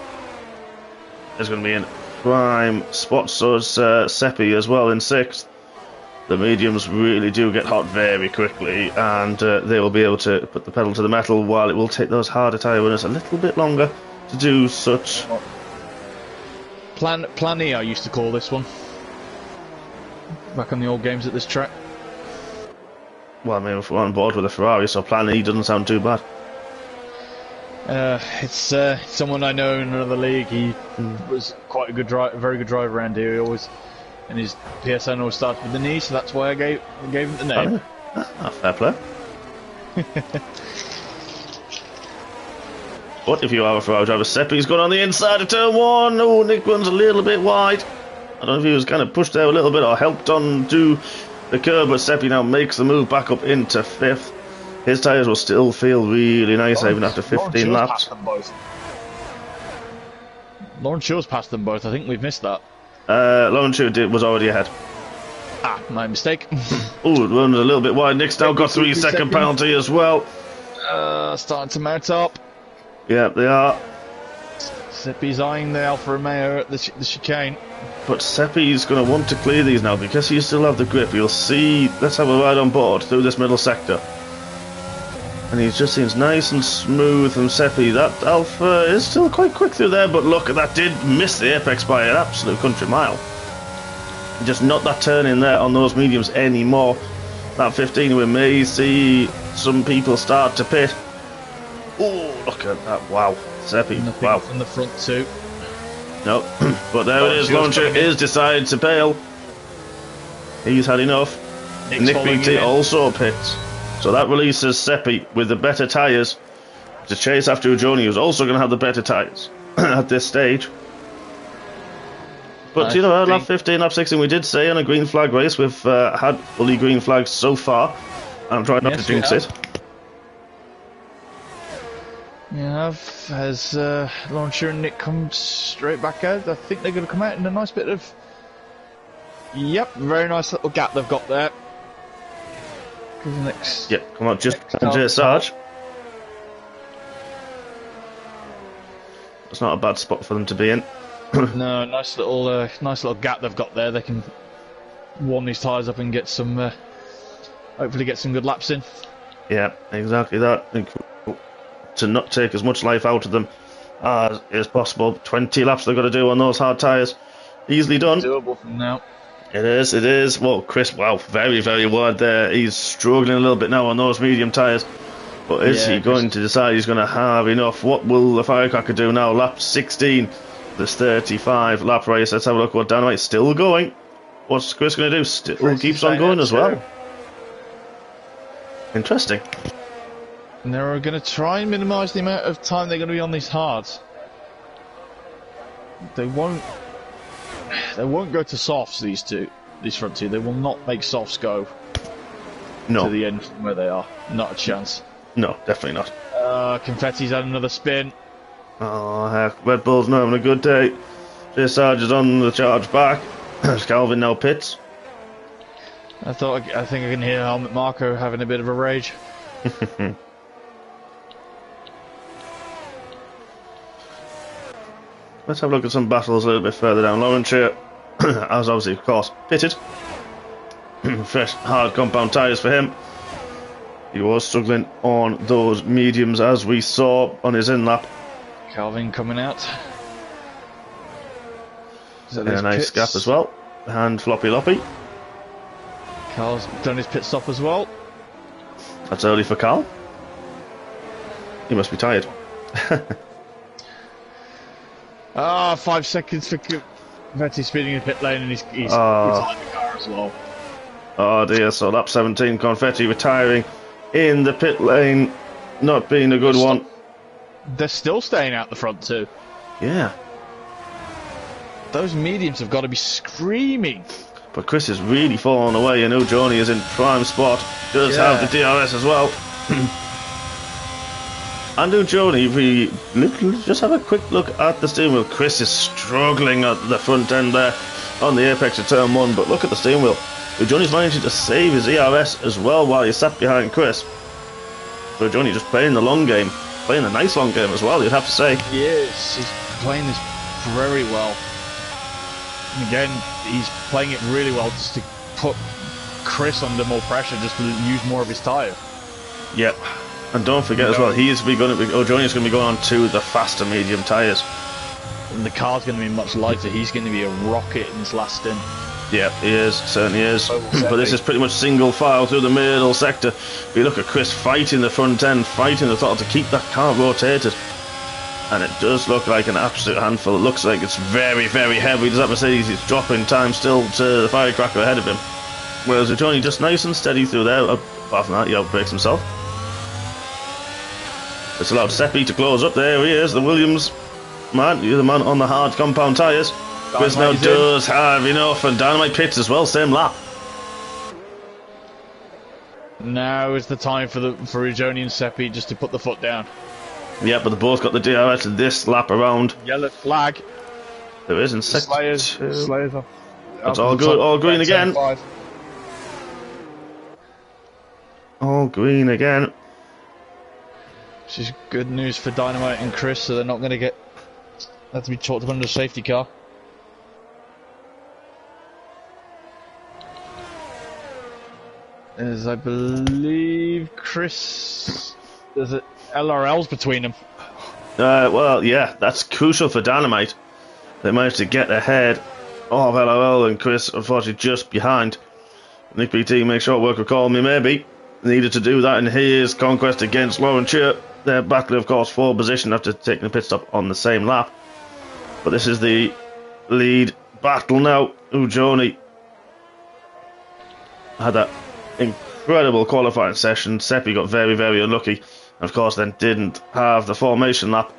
is going to be in prime spot. So is Seppi as well in 6th. The mediums really do get hot very quickly, and they will be able to put the pedal to the metal, while it will take those harder tyre runners a little bit longer to do such. Plan E, I used to call this one. Back on the old games at this track. Well, I mean, if we're on board with a Ferrari, so Plan E doesn't sound too bad. It's someone I know in another league. He was quite a very good driver around here. He always, and his PSN always starts with the knee, so that's why I gave him the name. Fair play. But if you are a Ferrari driver, Seppi's gone on the inside of turn 1. Oh, Nick runs a little bit wide. I don't know if he was kind of pushed there a little bit or helped on to the curb, but Seppi now makes the move back up into 5th. His tyres will still feel really nice even after 15 laps. Laurentier's passed them both. I think we've missed that. Laurentier was already ahead. Ah, my mistake. Ooh, it runs a little bit wide. Nick's now got 3 second penalty as well. Starting to mount up. Yeah, they are. Seppi's eyeing the Alfa Romeo at the chicane. But Seppi's going to want to clear these now because he still have the grip. You'll see, let's have a ride on board through this middle sector. And he just seems nice and smooth from Seppi. That Alpha is still quite quick through there, but look, that did miss the apex by an absolute country mile. Just not that turn in there on those mediums anymore. That 15, we may see some people start to pit. Oh, look at that, wow. Seppi, wow. From the front too. No, but there it is. Launcher is decided to bail. He's had enough. Nick BT also pits. So that releases Seppi with the better tyres to chase after Ujoni, who's also going to have the better tyres at this stage. But, you know, lap 15, lap 16, we did say on a green flag race, we've had fully green flags so far. I'm trying not to jinx it. Yeah, as Launcher and Nick come straight back out, I think they're going to come out in a nice bit of... Yep, very nice little gap they've got there. Next, Yep, come on, just Sarge. It's not a bad spot for them to be in. No, nice little gap they've got there. They can warm these tyres up and get some, hopefully get some good laps in. Yeah, exactly that. To not take as much life out of them as is possible. 20 laps they've got to do on those hard tyres. Easily done. Doable from now. It is. Well, Chris, wow, very, very wide there. He's struggling a little bit now on those medium tyres. But is he going to decide he's going to have enough? What will the Firecracker do now? Lap 16. This 35 lap race. Let's have a look what Dynamite's still going. What's Chris going to do? Still keeps on going as well. Interesting. And they're going to try and minimise the amount of time they're going to be on these hards. They won't go to softs, these front two. They will not make softs go to the end from where they are. Not a chance. No, definitely not. Confetti's had another spin. Oh, heck. Red Bull's not having a good day. J Sarge is on the charge back. Calvin now pits. I think I can hear Helmut Marko having a bit of a rage. Let's have a look at some battles a little bit further down. Laurentier has obviously, of course, pitted. Fresh, hard compound tyres for him. He was struggling on those mediums, as we saw on his in-lap. Calvin coming out. And a nice gap as well. And Floppy Loppy. Carl's done his pit stop as well. That's early for Carl. He must be tired. 5 seconds for Confetti speeding in the pit lane, and he's retired the car as well. Oh dear, so lap 17, Confetti retiring in the pit lane, not being a good one. They're still staying out the front too. Yeah. Those mediums have got to be screaming. But Chris is really falling away, and Ujoni is in prime spot. Does have the DRS as well. And Ujoni, if we just have a quick look at the steering wheel. Chris is struggling at the front end there on the apex of turn 1, but look at the steering wheel. Ujoni's managing to save his ERS as well while he's sat behind Chris. So Ujoni just playing the long game, playing a nice long game as well, you'd have to say. He is. He's playing this very well. And again, he's playing it really well just to put Chris under more pressure, just to use more of his tyre. Yep. And don't forget as well, Ujoni's going to be going on to the faster medium tyres. And the car's going to be much lighter. He's going to be a rocket in his last stint. Yeah, he is, certainly is. But this is pretty much single file through the middle sector. If you look at Chris fighting the front end, fighting the throttle to keep that car rotated. And it does look like an absolute handful. It looks like it's very, very heavy. Does that Mercedes is dropping time still to the Firecracker ahead of him. Whereas Ujoni just nice and steady through there. Apart from that, he outbreaks himself. It's allowed Seppi to close up. There he is, the Williams man. You're the man on the hard compound tyres. Chris now does have enough, and Dynamite pits as well, same lap. Now is the time for Ujoni and Seppi just to put the foot down. Yeah, but they both got the DRS this lap around. Yellow flag. There is in sector 2. Slayers off. It's all good, all green again. All green again. Which is good news for Dynamite and Chris, so they're not going to have to be chalked up under a safety car. As I believe Chris, there's LRLs between them. Well, yeah, that's crucial for Dynamite. They managed to get ahead of LRL, and Chris, unfortunately, just behind. Nick BT, make sure work will call me, maybe. Needed to do that in his conquest against Laurentier. They're battling, of course, for position after taking a pit stop on the same lap. But this is the lead battle now. Ujoni had that incredible qualifying session. Seppi got very, very unlucky. And of course, then didn't have the formation lap.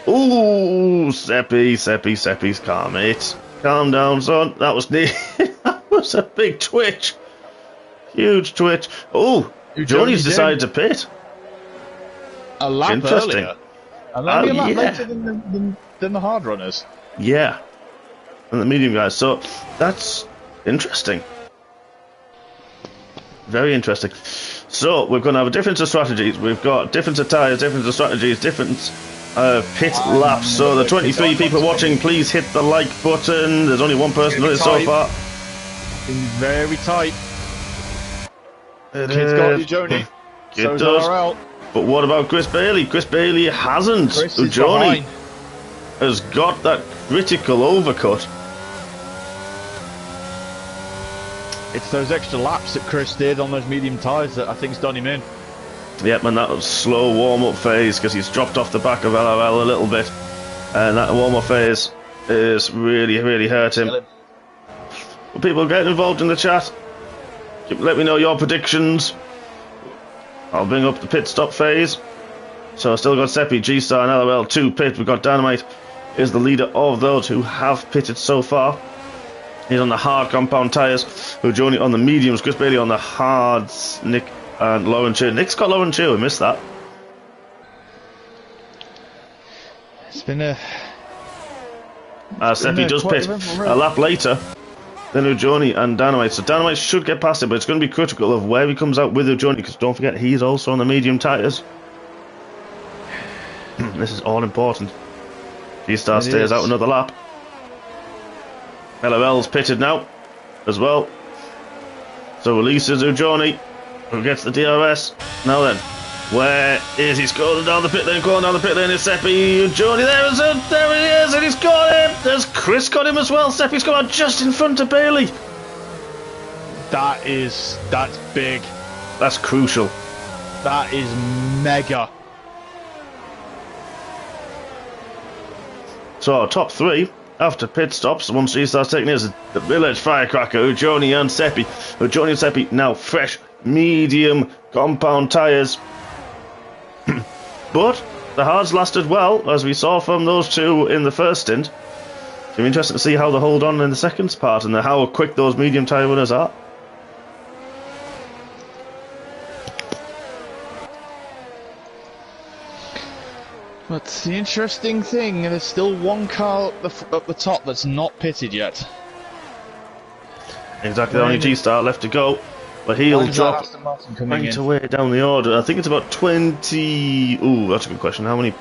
Ooh, Seppi's car, mate. Calm down, son. That was near. That was a big twitch. Huge twitch. Oh, Johnny's decided to pit. A lap Interesting. earlier. And only a lap yeah. later than the hard runners. Yeah. And the medium guys. So that's interesting. Very interesting. So we're going to have a difference of strategies. We've got difference of tyres, difference of strategies, difference pit laps. So the 23 people watching, please hit the like button. There's only one person done it so far. Very tight. It's got you, Joni. It does. But what about Chris Bailey? Chris Bailey hasn't. Joni has got that critical overcut. It's those extra laps that Chris did on those medium tyres that I think's done him in. Yep, and that was slow warm-up phase because he's dropped off the back of LRL a little bit. And that warm-up phase is really, really hurt him. Well, people get involved in the chat. Let me know your predictions. I'll bring up the pit stop phase. So I've still got Seppi, G-Star and LRL 2 pit. We've got Dynamite is the leader of those who have pitted so far. He's on the hard compound tyres. Joni on the mediums. Chris Bailey on the hards. Nick and Lauren Chu. Nick's got Lauren Chu. We missed that. It's been a... Seppi does pit a lap later than Ujoni and Dynamite. So Dynamite should get past it, but it's going to be critical of where he comes out with Ujoni, because don't forget, he's also on the medium tyres. This is all important. G-Star stays out another lap. LRL's pitted now as well. So releases Ujoni, who gets the DRS. Now then, where is he? Going down the pit lane, going down the pit lane is Seppi. Ujoni, there he is, and he's got him. There's Chris got him as well. Seppi's come out just in front of Bailey. That's big. That's crucial. That is mega. So our top three after pit stops, once he starts taking his, the Village Firecracker, Ujoni and Seppi. Ujoni and Seppi now fresh, medium compound tyres. But the hards lasted well, as we saw from those two in the first stint. It'll be interesting to see how they hold on in the second part and how quick those medium tyre runners are. But the interesting thing, there's still one car up the top that's not pitted yet. Exactly, the only G-Star left to go. But he'll drop right away down the order. I think it's about 20... Ooh, that's a good question. How many...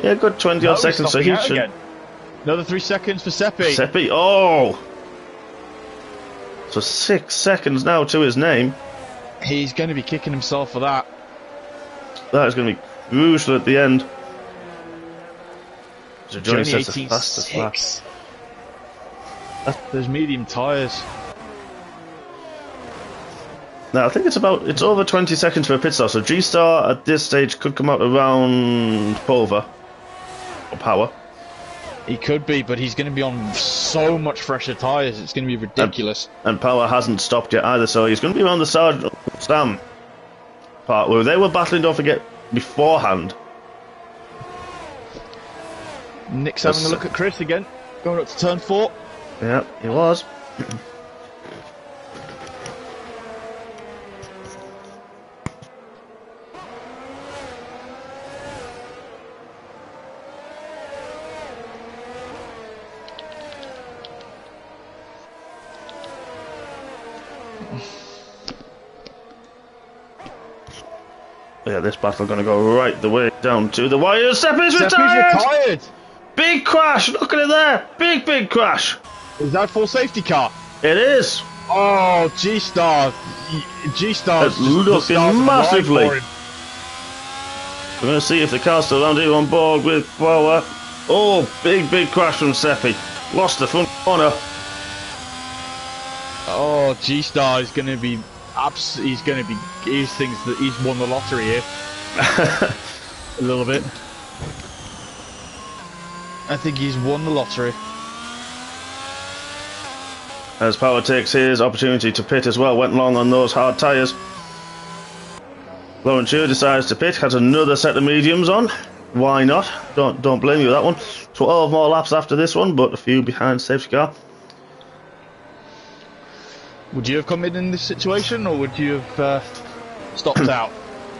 Yeah, good 20 odd seconds. So he should... Again. Another 3 seconds for Seppi. Seppi, oh! So 6 seconds now to his name. He's going to be kicking himself for that. That is going to be crucial at the end. So Johnny says the fastest lap. There's medium tyres. Now I think it's over 20 seconds for a pit stop. So G-Star at this stage could come out around Pulver or Power. He could be, but he's going to be on so much fresher tyres. It's going to be ridiculous. And Power hasn't stopped yet either, so he's going to be around the Sergeant Sam part where they were battling. Don't forget beforehand. Nick's having a look at Chris again, going up to turn 4. Yeah, he was. Yeah, this battle going to go right the way down to the wire. Seppi's retired! Big crash! Look at it there! Big crash! Is that full safety car? It is! Oh, G-Star. G-Star's looking massively. We're going to see if the car's still around here on board with Power. Oh, big crash from Seppi. Lost the front corner. Oh, G-Star is going to be... he thinks that he's won the lottery here. A little bit. I think he's won the lottery. As Power takes his opportunity to pit as well, went long on those hard tyres. Lauren Chu decides to pit, has another set of mediums on. Why not? Don't blame you with that one. 12 more laps after this one, but a few behind safety car. Would you have come in this situation, or would you have stopped out.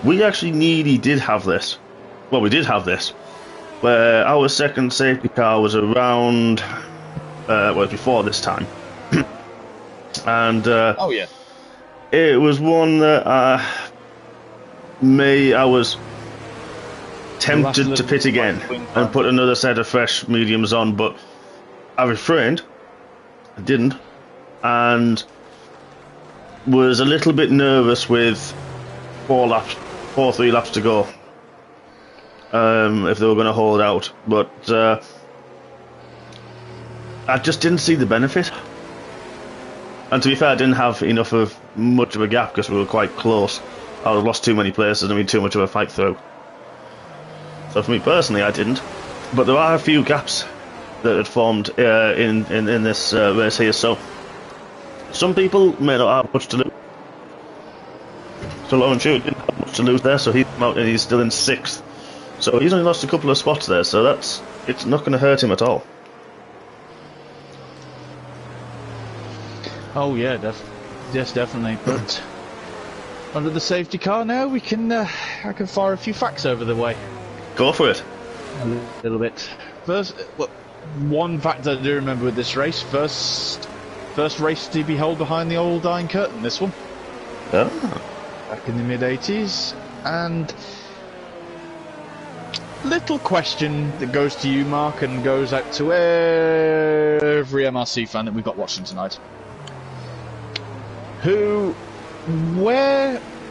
We actually nearly did have this. Well, we did have this. Where our second safety car was around... well, before this time. And Oh, yeah. it was one that I was tempted to pit again and put another set of fresh mediums on, but I refrained. I didn't. And was a little bit nervous with 3 laps to go. If they were going to hold out. But I just didn't see the benefit. And to be fair, I didn't have much of a gap because we were quite close. I had lost too many places and too much of a fight through. So for me personally, I didn't. But there are a few gaps that had formed in this race here. So some people may not have much to lose. So Lauren Stewart didn't have much to lose there, so he's out and he's still in 6th. So he's only lost a couple of spots there, so it's not going to hurt him at all. Oh yeah, yes, definitely. But under the safety car now, we can I can fire a few facts over the way. Go for it. A little bit. First, one fact I do remember with this race: first race to be held behind the old Iron Curtain. This one. Oh. Back in the mid-80s, and little question that goes to you, Mark, and goes out to every MRC fan that we've got watching tonight.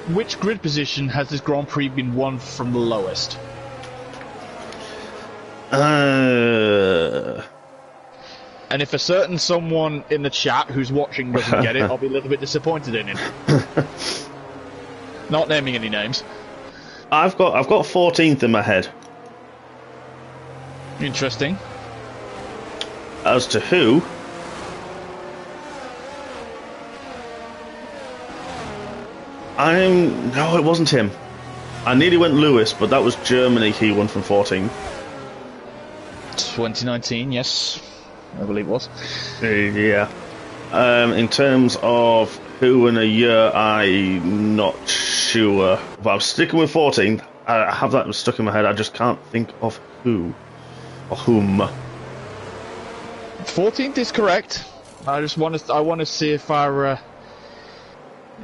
Which grid position has this Grand Prix been won from the lowest? And if a certain someone in the chat who's watching doesn't get it, I'll be a little bit disappointed in him. Not naming any names. I've got 14th in my head. Interesting. As to who, no, it wasn't him. I nearly went Lewis, but that was Germany. He won from 14. 2019, yes, I believe it was. Yeah. In terms of who in a year, I'm not sure. But I'm sticking with 14. I have that stuck in my head. I just can't think of who or whom. 14th is correct. I want to see if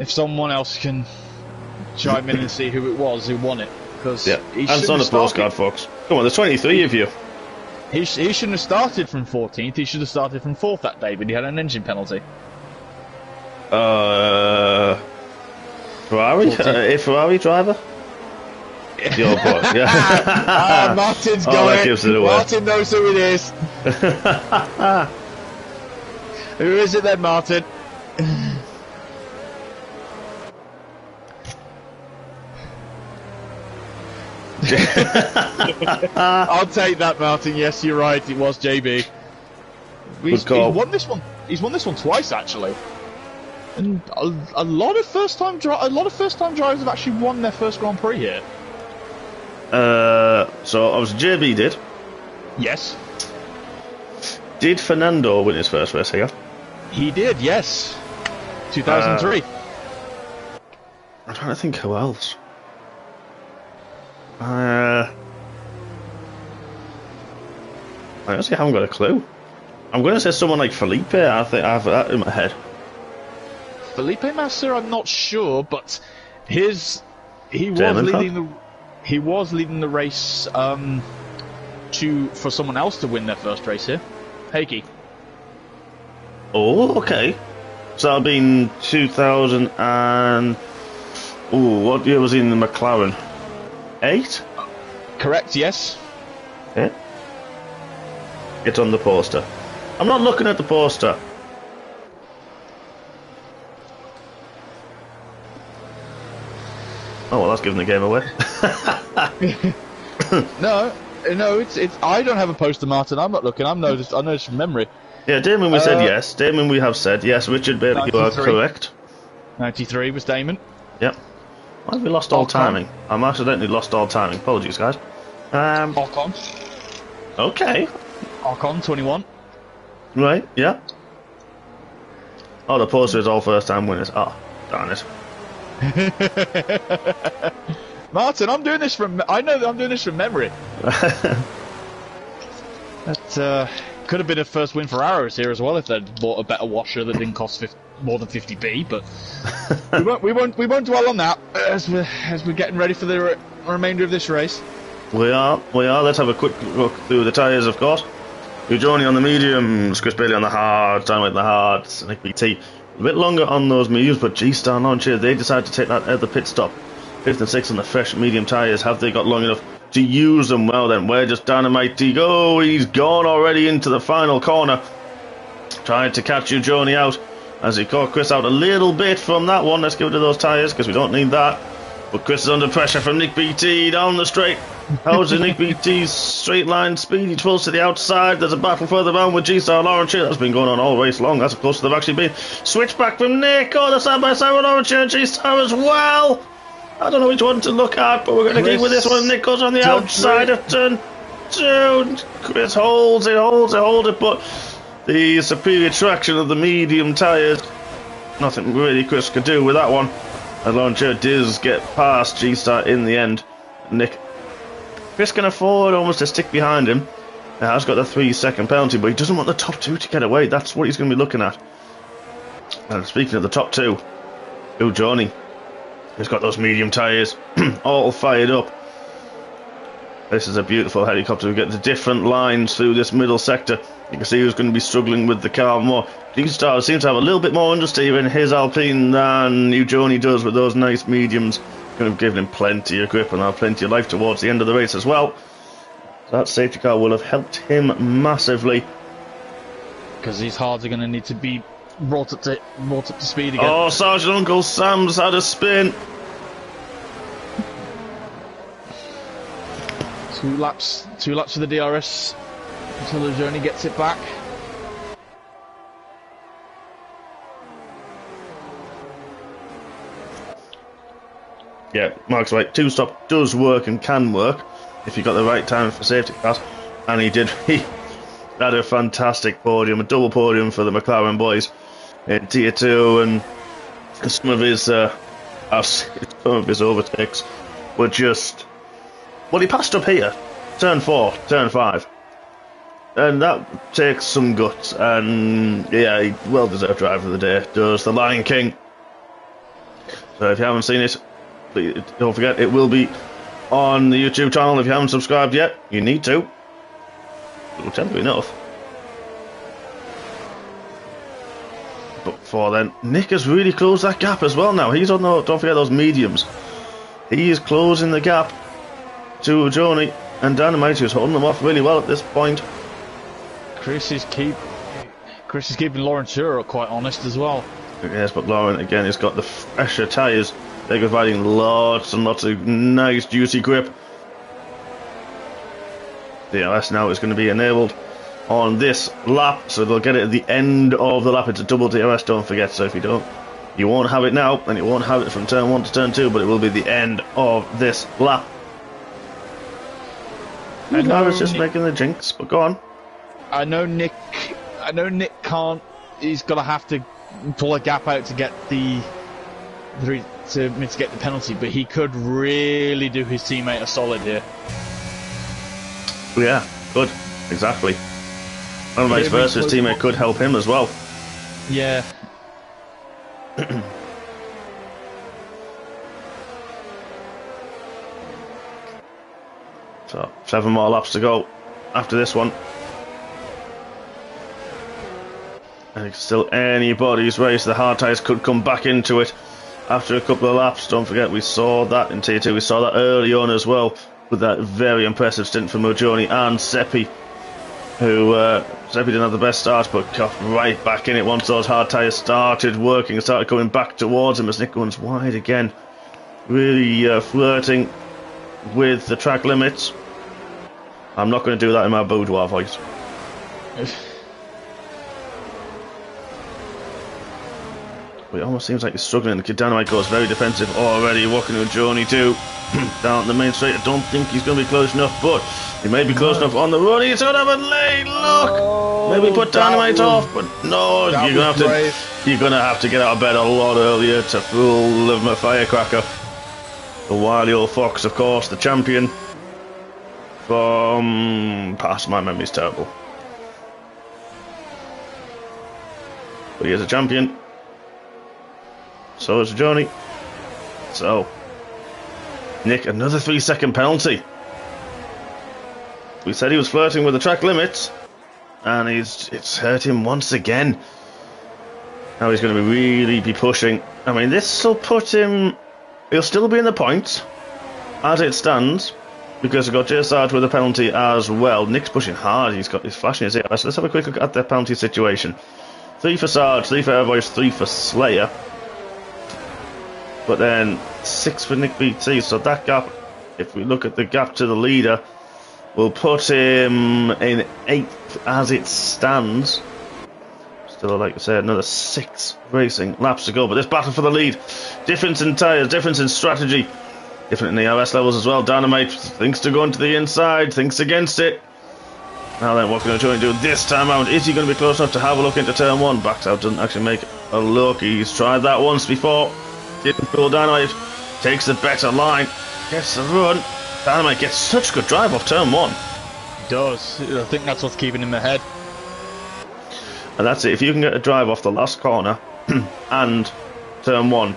someone else can chime in and see who it was who won it. Because yeah, and it's on the postcard, folks. Come on, there's 23 of you. He shouldn't have started from 14th. He should have started from 4th that day, but he had an engine penalty. Ferrari? A Ferrari driver? Your boy, yeah. Martin's got it. Gives it away. Martin knows who it is. Who is it then, Martin? I'll take that, Martin. Yes, you're right. It was JB. He's won this one. He's won this one twice, actually. And a lot of first-time drivers have actually won their first Grand Prix here. So obviously JB did. Yes. Did Fernando win his first race here? He did. Yes. 2003. I'm trying to think who else. I honestly haven't got a clue. I'm going to say someone like Felipe. I think I have that in my head. Felipe Massa, I'm not sure, but he was leading the race for someone else to win their first race here. Heikki. Oh, okay. So that'll be in 2000 and... Ooh, what year was he in the McLaren? 8? Correct, yes. Yeah. It's on the poster. I'm not looking at the poster. Oh, well, that's giving the game away. No, it's. I don't have a poster, Martin. I'm not looking. I know this from memory. Yeah, Damon, we said yes. Damon, we have said yes. Richard Bailey, you are correct. 93 was Damon. Yep. Why have we lost all timing? I'm accidentally lost all timing. Apologies, guys. Ocon. Okay. Ocon, 21. Right, yeah. Oh, the poster is all first-time winners. Oh, darn it. Martin, I'm doing this from. I know that I'm doing this from memory. That could have been a first win for Arrows here as well if they'd bought a better washer that didn't cost more than 50p. But we won't dwell on that as we're getting ready for the remainder of this race. We are. Let's have a quick look through the tyres, of course. Johnny on the mediums, Chris Bailey on the hards, Dynamite on the hards, Nick BT. A bit longer on those mediums, but G-Star Launch here, they decided to take that at the pit stop. 5th and 6th on the fresh medium tyres. Have they got long enough to use them? Well then, where does Dynamite D go? He's gone already into the final corner. Tried to catch Johnny out as he caught Chris out a little bit from that one. Let's give it to those tyres because we don't need that. But Chris is under pressure from Nick BT down the straight. How's Nick BT's straight line speed? He twirls to the outside. There's a battle further down with G-Star Lawrence here. That's been going on all race long. That's close to they've actually been. Switch back from Nick. Oh, the side by side with Lawrence here. G-Star as well. I don't know which one to look at, but we're going to keep with this one. Nick goes on the outside of turn 2. Chris holds it, but the superior traction of the medium tyres. Nothing really Chris could do with that one. And Launcher does get past G-Star in the end. Chris can afford almost to stick behind him. He has got the 3-second penalty, but he doesn't want the top 2 to get away. That's what he's going to be looking at. And speaking of the top 2, Johnny. He's got those medium tyres all fired up. This is a beautiful helicopter. We get the different lines through this middle sector. You can see who's going to be struggling with the car more. G-Star seems to have a little bit more understeer in his Alpine than Johnny does with those nice mediums. Going to have given him plenty of grip and have plenty of life towards the end of the race as well. That safety car will have helped him massively. Because these hards are going to need to be brought up to speed again. Oh, Sergeant Uncle Sam's had a spin. 2 laps for the DRS until the Journey gets it back. Yeah, Mark's right. 2-stop does work and can work if you've got the right time for safety cars. And he did. He had a fantastic podium, a double podium for the McLaren boys in Tier 2. And some of his overtakes were just... Well, he passed up here. Turn 4, turn 5. And that takes some guts. And yeah, he well-deserved driver of the day. Does the Lion King. So if you haven't seen it, please don't forget, it will be on the YouTube channel. If you haven't subscribed yet, you need to. It will tend to be enough. But before then, Nick has really closed that gap as well now. He's on the, don't forget those mediums. He is closing the gap to Johnny and Dynamite, who's holding them off really well at this point. Chris is keeping Lauren Schurer quite honest as well. Yes, but Lauren again has got the fresher tyres. They're providing lots and lots of nice juicy grip. DRS now is going to be enabled on this lap, so they'll get it at the end of the lap. It's a double DRS, don't forget, so if you don't, you won't have it now, and you won't have it from turn 1 to turn 2, but it will be the end of this lap. And I was just making the jinx, but go on. I know Nick can't, he's going to have to pull a gap out to get to mitigate the penalty, but he could really do his teammate a solid here. Yeah, good, exactly. And vice versa, his teammate could help him as well. Yeah. So, 7 more laps to go after this one. And it's still anybody's race. The hard tyres could come back into it after a couple of laps. Don't forget, we saw that in Tier 2. We saw that early on as well with that very impressive stint from Mojoni and Seppi, who Seppi didn't have the best start, but got right back in it once those hard tyres started working and started coming back towards him as Nick goes wide again. Really flirting with the track limits. I'm not going to do that in my boudoir voice. But it almost seems like he's struggling. The Kid Dynamite goes very defensive already, walking with Joni too. down the main straight. I don't think he's going to be close enough, but he may be close enough on the run. He's going to have a lane. Look, maybe put Dynamite off, but no, you're going to have to get out of bed a lot earlier to fool of a firecracker. The wily old fox, of course, the champion from past. My memory's terrible, but he is a champion. So is Johnny. So, Nick, another 3-second penalty. We said he was flirting with the track limits, and it's hurt him once again. Now he's going to really be pushing. I mean, this will put him. He'll still be in the points as it stands, because we've got Jay Sarge with a penalty as well. Nick's pushing hard. He's flashing his ear. So let's have a quick look at the penalty situation. 3 for Sarge, 3 for Airvoice, 3 for Slayer. But then 6 for Nick BT, so that gap, if we look at the gap to the leader, will put him in 8th as it stands. Still, like I said, another 6 racing laps to go, but this battle for the lead. Difference in tyres, difference in strategy, different in the RS levels as well. Dynamite thinks to go into the inside, thinks against it. Now then, what's going to try and do this time out? Is he going to be close enough to have a look into turn 1? Backs out, doesn't actually make a look. He's tried that once before. Didn't pull Dynamite, takes the better line, gets the run. Dynamite gets such good drive off turn 1. He does. I think that's what's keeping him ahead. And that's it. If you can get a drive off the last corner and turn 1,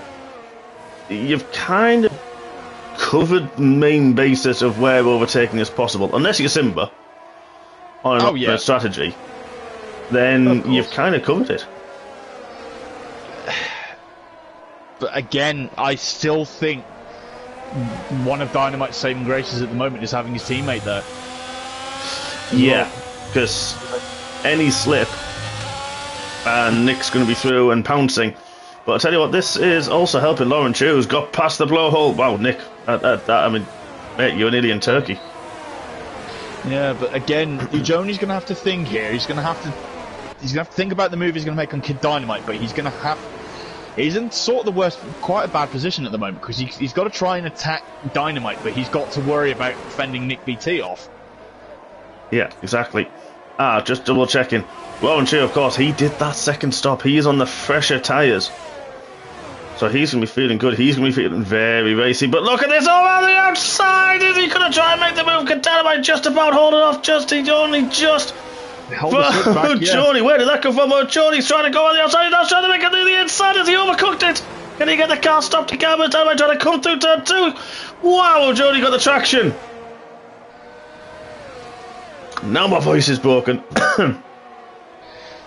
you've kind of covered the main basis of where overtaking is possible. Unless you're Simba on an upgrade strategy, then you've kind of covered it. But again, I still think one of Dynamite's saving graces at the moment is having his teammate there. Yeah, because any slip and Nick's going to be through and pouncing. But I'll tell you what, this is also helping Lauren Chu, who's got past the blowhole. Wow, Nick, I mean, mate, you're an idiot in Turkey. Yeah, but again, Joni's going to have to think here. He's going to have to think about the move he's going to make on Kid Dynamite, but he's going to have. He's in sort of the worst, quite a bad position at the moment, because he's got to try and attack Dynamite, but he's got to worry about fending Nick BT off. Yeah, exactly. Just double checking. Lauren Chu, of course, he did that second stop. He is on the fresher tyres. So he's going to be feeling good. He's going to be feeling very racy. But look at this, all around the outside. Is he going to try and make the move? Can Dynamite just about hold it off? He only just... Johnny, where did that come from? Johnny's trying to go on the outside. He's now trying to make it to the inside. Has he overcooked it? Can he get the car stopped again? Dynamite trying to come through turn 2. Wow, Johnny got the traction. Now my voice is broken.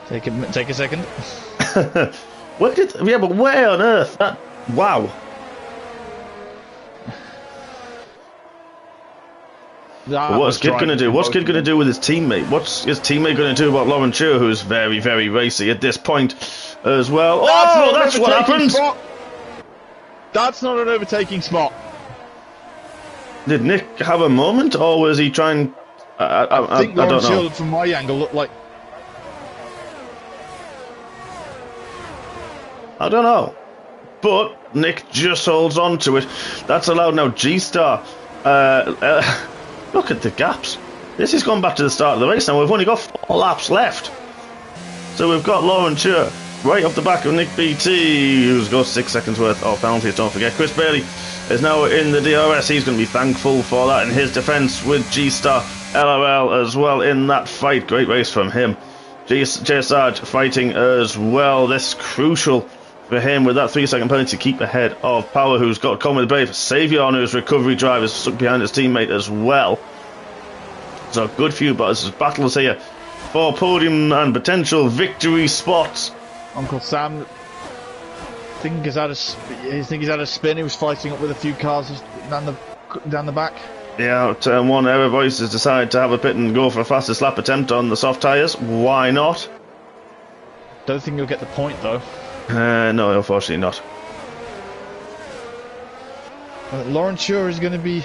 Take a second. But where on earth? Wow. What's Kid going to do? What's Kid going to do with his teammate? What's his teammate going to do about Lauren Chu, who's very, very racy at this point as well? That's what happens. That's not an overtaking spot. Did Nick have a moment, or was he trying? I think Lauren Chu, from my angle, looked like. I don't know, but Nick just holds on to it. That's allowed now. G-Star. Look at the gaps. This has gone back to the start of the race now. We've only got 4 laps left. So we've got Lauren Chu right off the back of Nick BT, who's got 6 seconds worth of penalties. Don't forget, Chris Bailey is now in the DRS. He's going to be thankful for that in his defence, with G-Star LRL as well in that fight. Great race from him. Jay Sarge fighting as well. This crucial for him with that 3-second penalty to keep ahead of Power, who's got Conway Brave. Saviour on his recovery drive is stuck behind his teammate as well. So good few battles here for podium and potential victory spots. Uncle Sam, I think he's had a spin. He was fighting up with a few cars down the back. Yeah, turn 1, Error Voices decide to have a pit and go for a fastest lap attempt on the soft tyres. Why not? Don't think you'll get the point though. No, unfortunately not. Lauren Chu is going to be...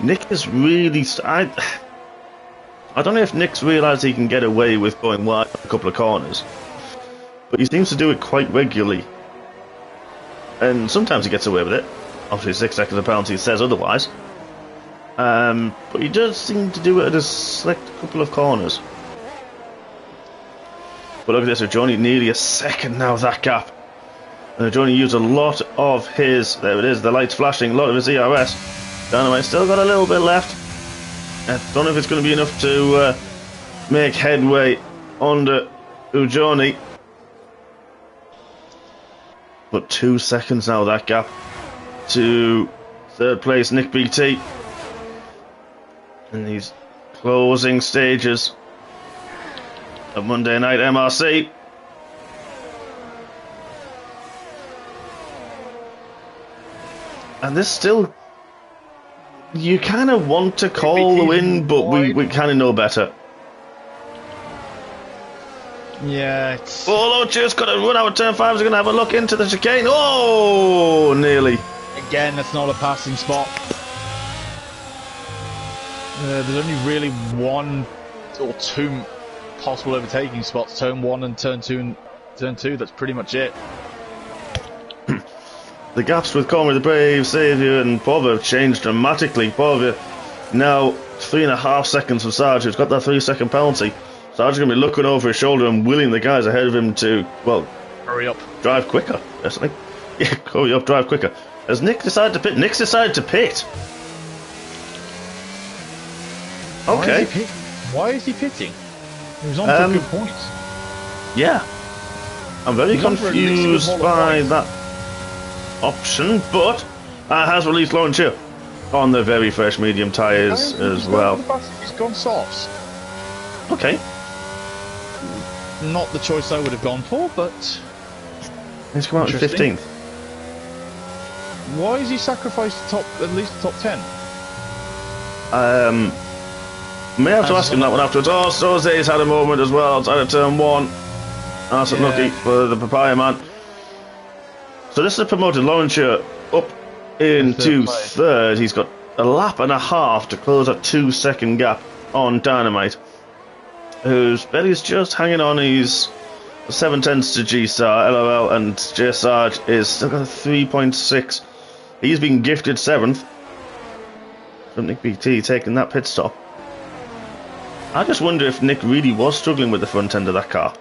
Nick is really... I don't know if Nick's realised he can get away with going wide a couple of corners, but he seems to do it quite regularly. and sometimes he gets away with it. Obviously 6 seconds of penalty says otherwise. But he does seem to do it at a select couple of corners. But look at this, Johnny nearly a second now, that gap. And Johnny used a lot of his, there it is, the lights flashing, a lot of his ERS. Dynamite still got a little bit left. I don't know if it's going to be enough to make headway under Ujoni. But 2 seconds now, that gap to third place Nick BT in these closing stages of Monday night MRC. And this still, you kind of want to call the win, but we kind of know better. Yeah, it's... Oh, Loche's got to run out of turn 5. He's going to have a look into the chicane. Oh, nearly. Again, that's not a passing spot. There's only really one or two possible overtaking spots. Turn 1 and turn 2 That's pretty much it. The gaps with Cormac the Brave, Saviour and Pova have changed dramatically. Pova now 3.5 seconds from Sarge, who's got that 3-second penalty. Sarge is going to be looking over his shoulder and willing the guys ahead of him to, well, hurry up, drive quicker, basically. Yeah, hurry up, drive quicker. As Nick decided to pit, Nick's decided to pit. Okay. Why is he pitting? He was on for good points. Yeah. I'm very confused by that option, but has released launcher on the very fresh medium tyres as well. He's gone softs. Okay. Not the choice I would have gone for, but he's come out in 15th. Why has he sacrificed at least the top 10? May have to ask him that one afterwards. Oh, Soze's had a moment as well outside of turn 1. That's unlucky for the Papaya man. So this is a promoted launcher up into third. He's got a lap and a half to close that 2-second gap on Dynamite, whose belly's just hanging on. He's 7/10 to G-Star, LOL, and J Sarge is still got a 3.6. He's been gifted 7th from Nick BT taking that pit stop. I just wonder if Nick really was struggling with the front end of that car.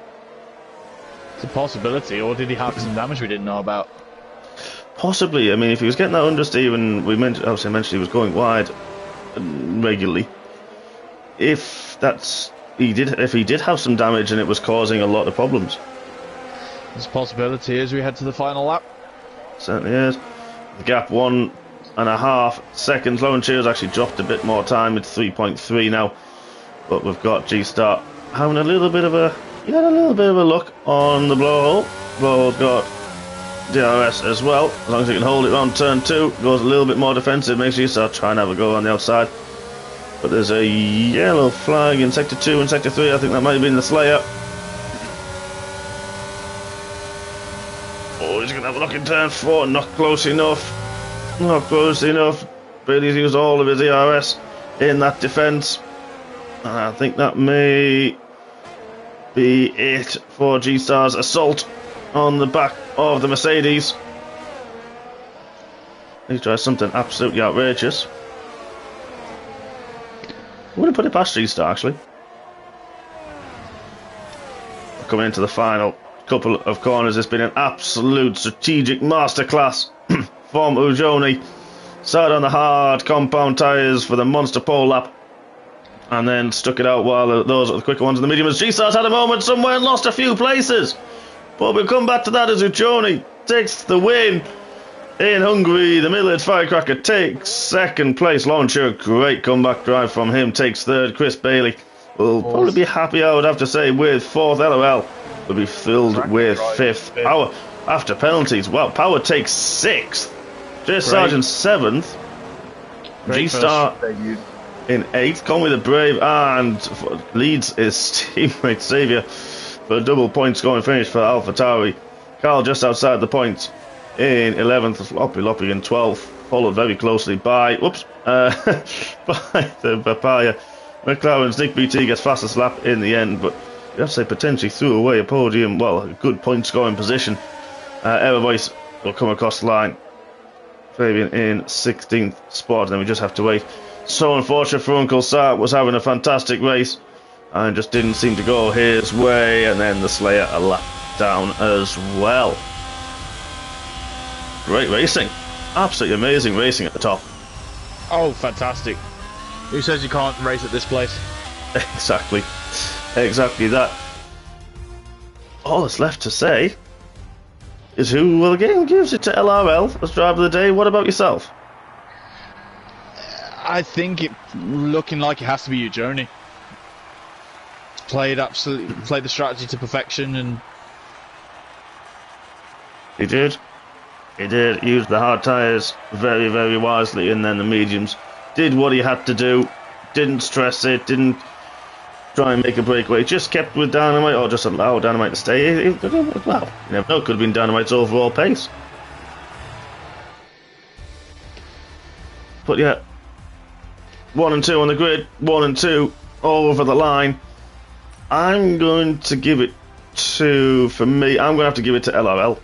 It's a possibility, or did he have some damage we didn't know about? Possibly. I mean, if he was getting that understeer, and we obviously mentioned he was going wide regularly. If he did have some damage and it was causing a lot of problems. There's a possibility as we head to the final lap. Certainly is. The gap 1.5 seconds. Lauren Cheers actually dropped a bit more time. It's 3.3 now. But we've got G-Star having a little bit of a look on the blowhole. Blowhole's got DRS as well. As long as he can hold it on turn 2, goes a little bit more defensive, makes G-Star try and have a go on the outside. But there's a yellow flag in sector 2 and sector 3. I think that might have been the Slayer. Oh, he's going to have a look in turn 4. Not close enough. Not close enough. Bailey's used all of his ERS in that defence. And I think that may be it for G-Star's assault on the back of the Mercedes. He tries something absolutely outrageous. I wouldn't put it past G-Star, actually. Coming into the final couple of corners, it's been an absolute strategic masterclass from Ujoni. Started on the hard compound tyres for the monster pole lap, and then stuck it out while those are the quicker ones in the medium. As G-Star's had a moment somewhere and lost a few places. But we'll come back to that as Ujoni takes the win in Hungary. The middle-aged firecracker takes second place. Launcher, great comeback drive from him, takes third. Chris Bailey will probably be happy, I would have to say, with fourth. LOL will be filled with fifth. Power, after penalties, well, Power takes sixth. J Sargent seventh. G-Star in 8th, Conway the Brave, and leads his teammate Saviour for a double point scoring finish for AlphaTauri. Carl just outside the points in 11th, Floppy Loppy in 12th, followed very closely by by the Papaya. McLaren's Nick BT gets fastest lap in the end, but you have to say potentially threw away a podium, well, a good point scoring position. Aerovoice will come across the line. Fabian in 16th spot, and then we just have to wait. So unfortunate for Uncle Sark, was having a fantastic race and just didn't seem to go his way, and then the Slayer a lap down as well. Great racing. Absolutely amazing racing at the top. Oh, fantastic. Who says you can't race at this place? Exactly. Exactly that. All that's left to say is who will again gives it to LRL as driver of the day. What about yourself? I think it looking like it has to be your journey. Played the strategy to perfection, and he did. He did. Used the hard tyres very, very wisely, and then the mediums did what he had to do. Didn't stress it. Didn't try and make a breakaway. Just kept with Dynamite, or just allow Dynamite to stay. Well, you never know. Could have been Dynamite's overall pace. But yeah, 1 and 2 on the grid. 1 and 2 over the line. I'm going to give it to, for me, I'm going to have to give it to LRL.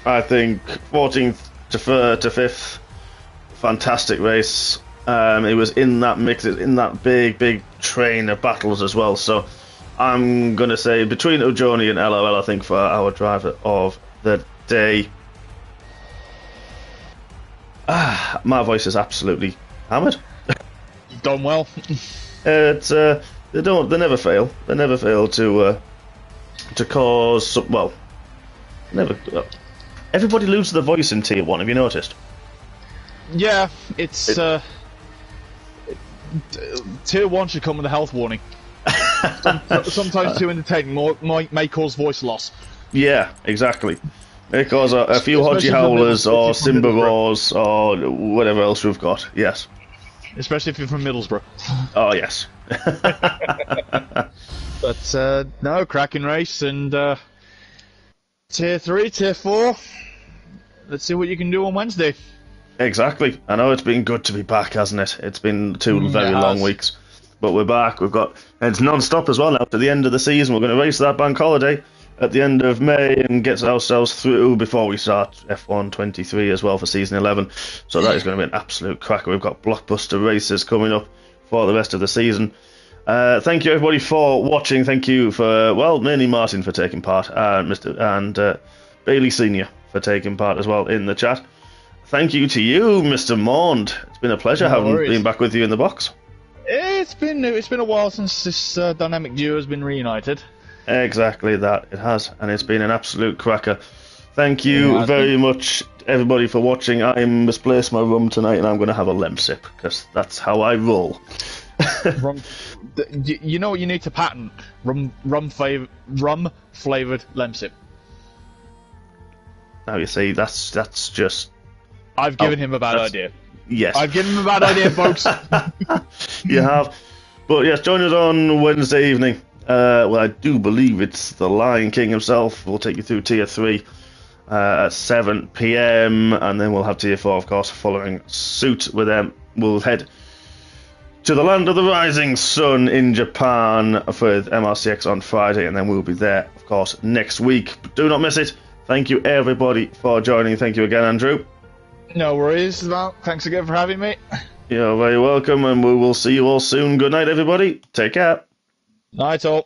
I think 14th to 5th, fantastic race. It was in that mix, in that big train of battles as well. So I'm going to say between Ujoni and LRL, I think, for our driver of the day. My voice is absolutely hammered. you've done well. It's they never fail. They never fail to cause well. Never. Everybody loses their voice in Tier 1. Have you noticed? Yeah, it's Tier 1 should come with a health warning. Sometimes too entertaining may cause voice loss. Yeah, exactly. May cause a few Hodgie Howlers or Simba Roars or whatever else we've got. Yes. Especially if you're from Middlesbrough. Oh, yes. But no, cracking race, and Tier 3, Tier 4. Let's see what you can do on Wednesday. Exactly. I know it's been good to be back, hasn't it? It's been 2 very long weeks. But we're back. It's non-stop as well now to the end of the season. We're going to race that bank holiday at the end of May and get ourselves through before we start F1 23 as well for season 11. So that is going to be an absolute cracker. We've got blockbuster races coming up for the rest of the season. Thank you everybody for watching. Thank you for, well, mainly Martin for taking part, and Bailey Senior for taking part as well in the chat. Thank you to you, Mr. Mond. It's been a pleasure having been back with you in the box. It's been a while since this dynamic duo has been reunited. Exactly that, it has, and it's been an absolute cracker. Thank you very much, everybody, for watching. I misplaced my rum tonight, and I'm going to have a lem sip, because that's how I roll. You know what you need to patent? Rum flavoured lem sip. Now you see, that's just... I've given him a bad idea. Yes. I've given him a bad idea, folks. You have. But yes, join us on Wednesday evening. Well, I do believe it's the Lion King himself. We'll take you through Tier 3 at 7 PM, and then we'll have Tier 4, of course, following suit with them. We'll head to the land of the rising sun in Japan with MRCX on Friday, and then we'll be there, of course, next week. But do not miss it. Thank you, everybody, for joining. Thank you again, Andrew. No worries, Val. Thanks again for having me. You're very welcome, and we will see you all soon. Good night, everybody. Take care. Night all.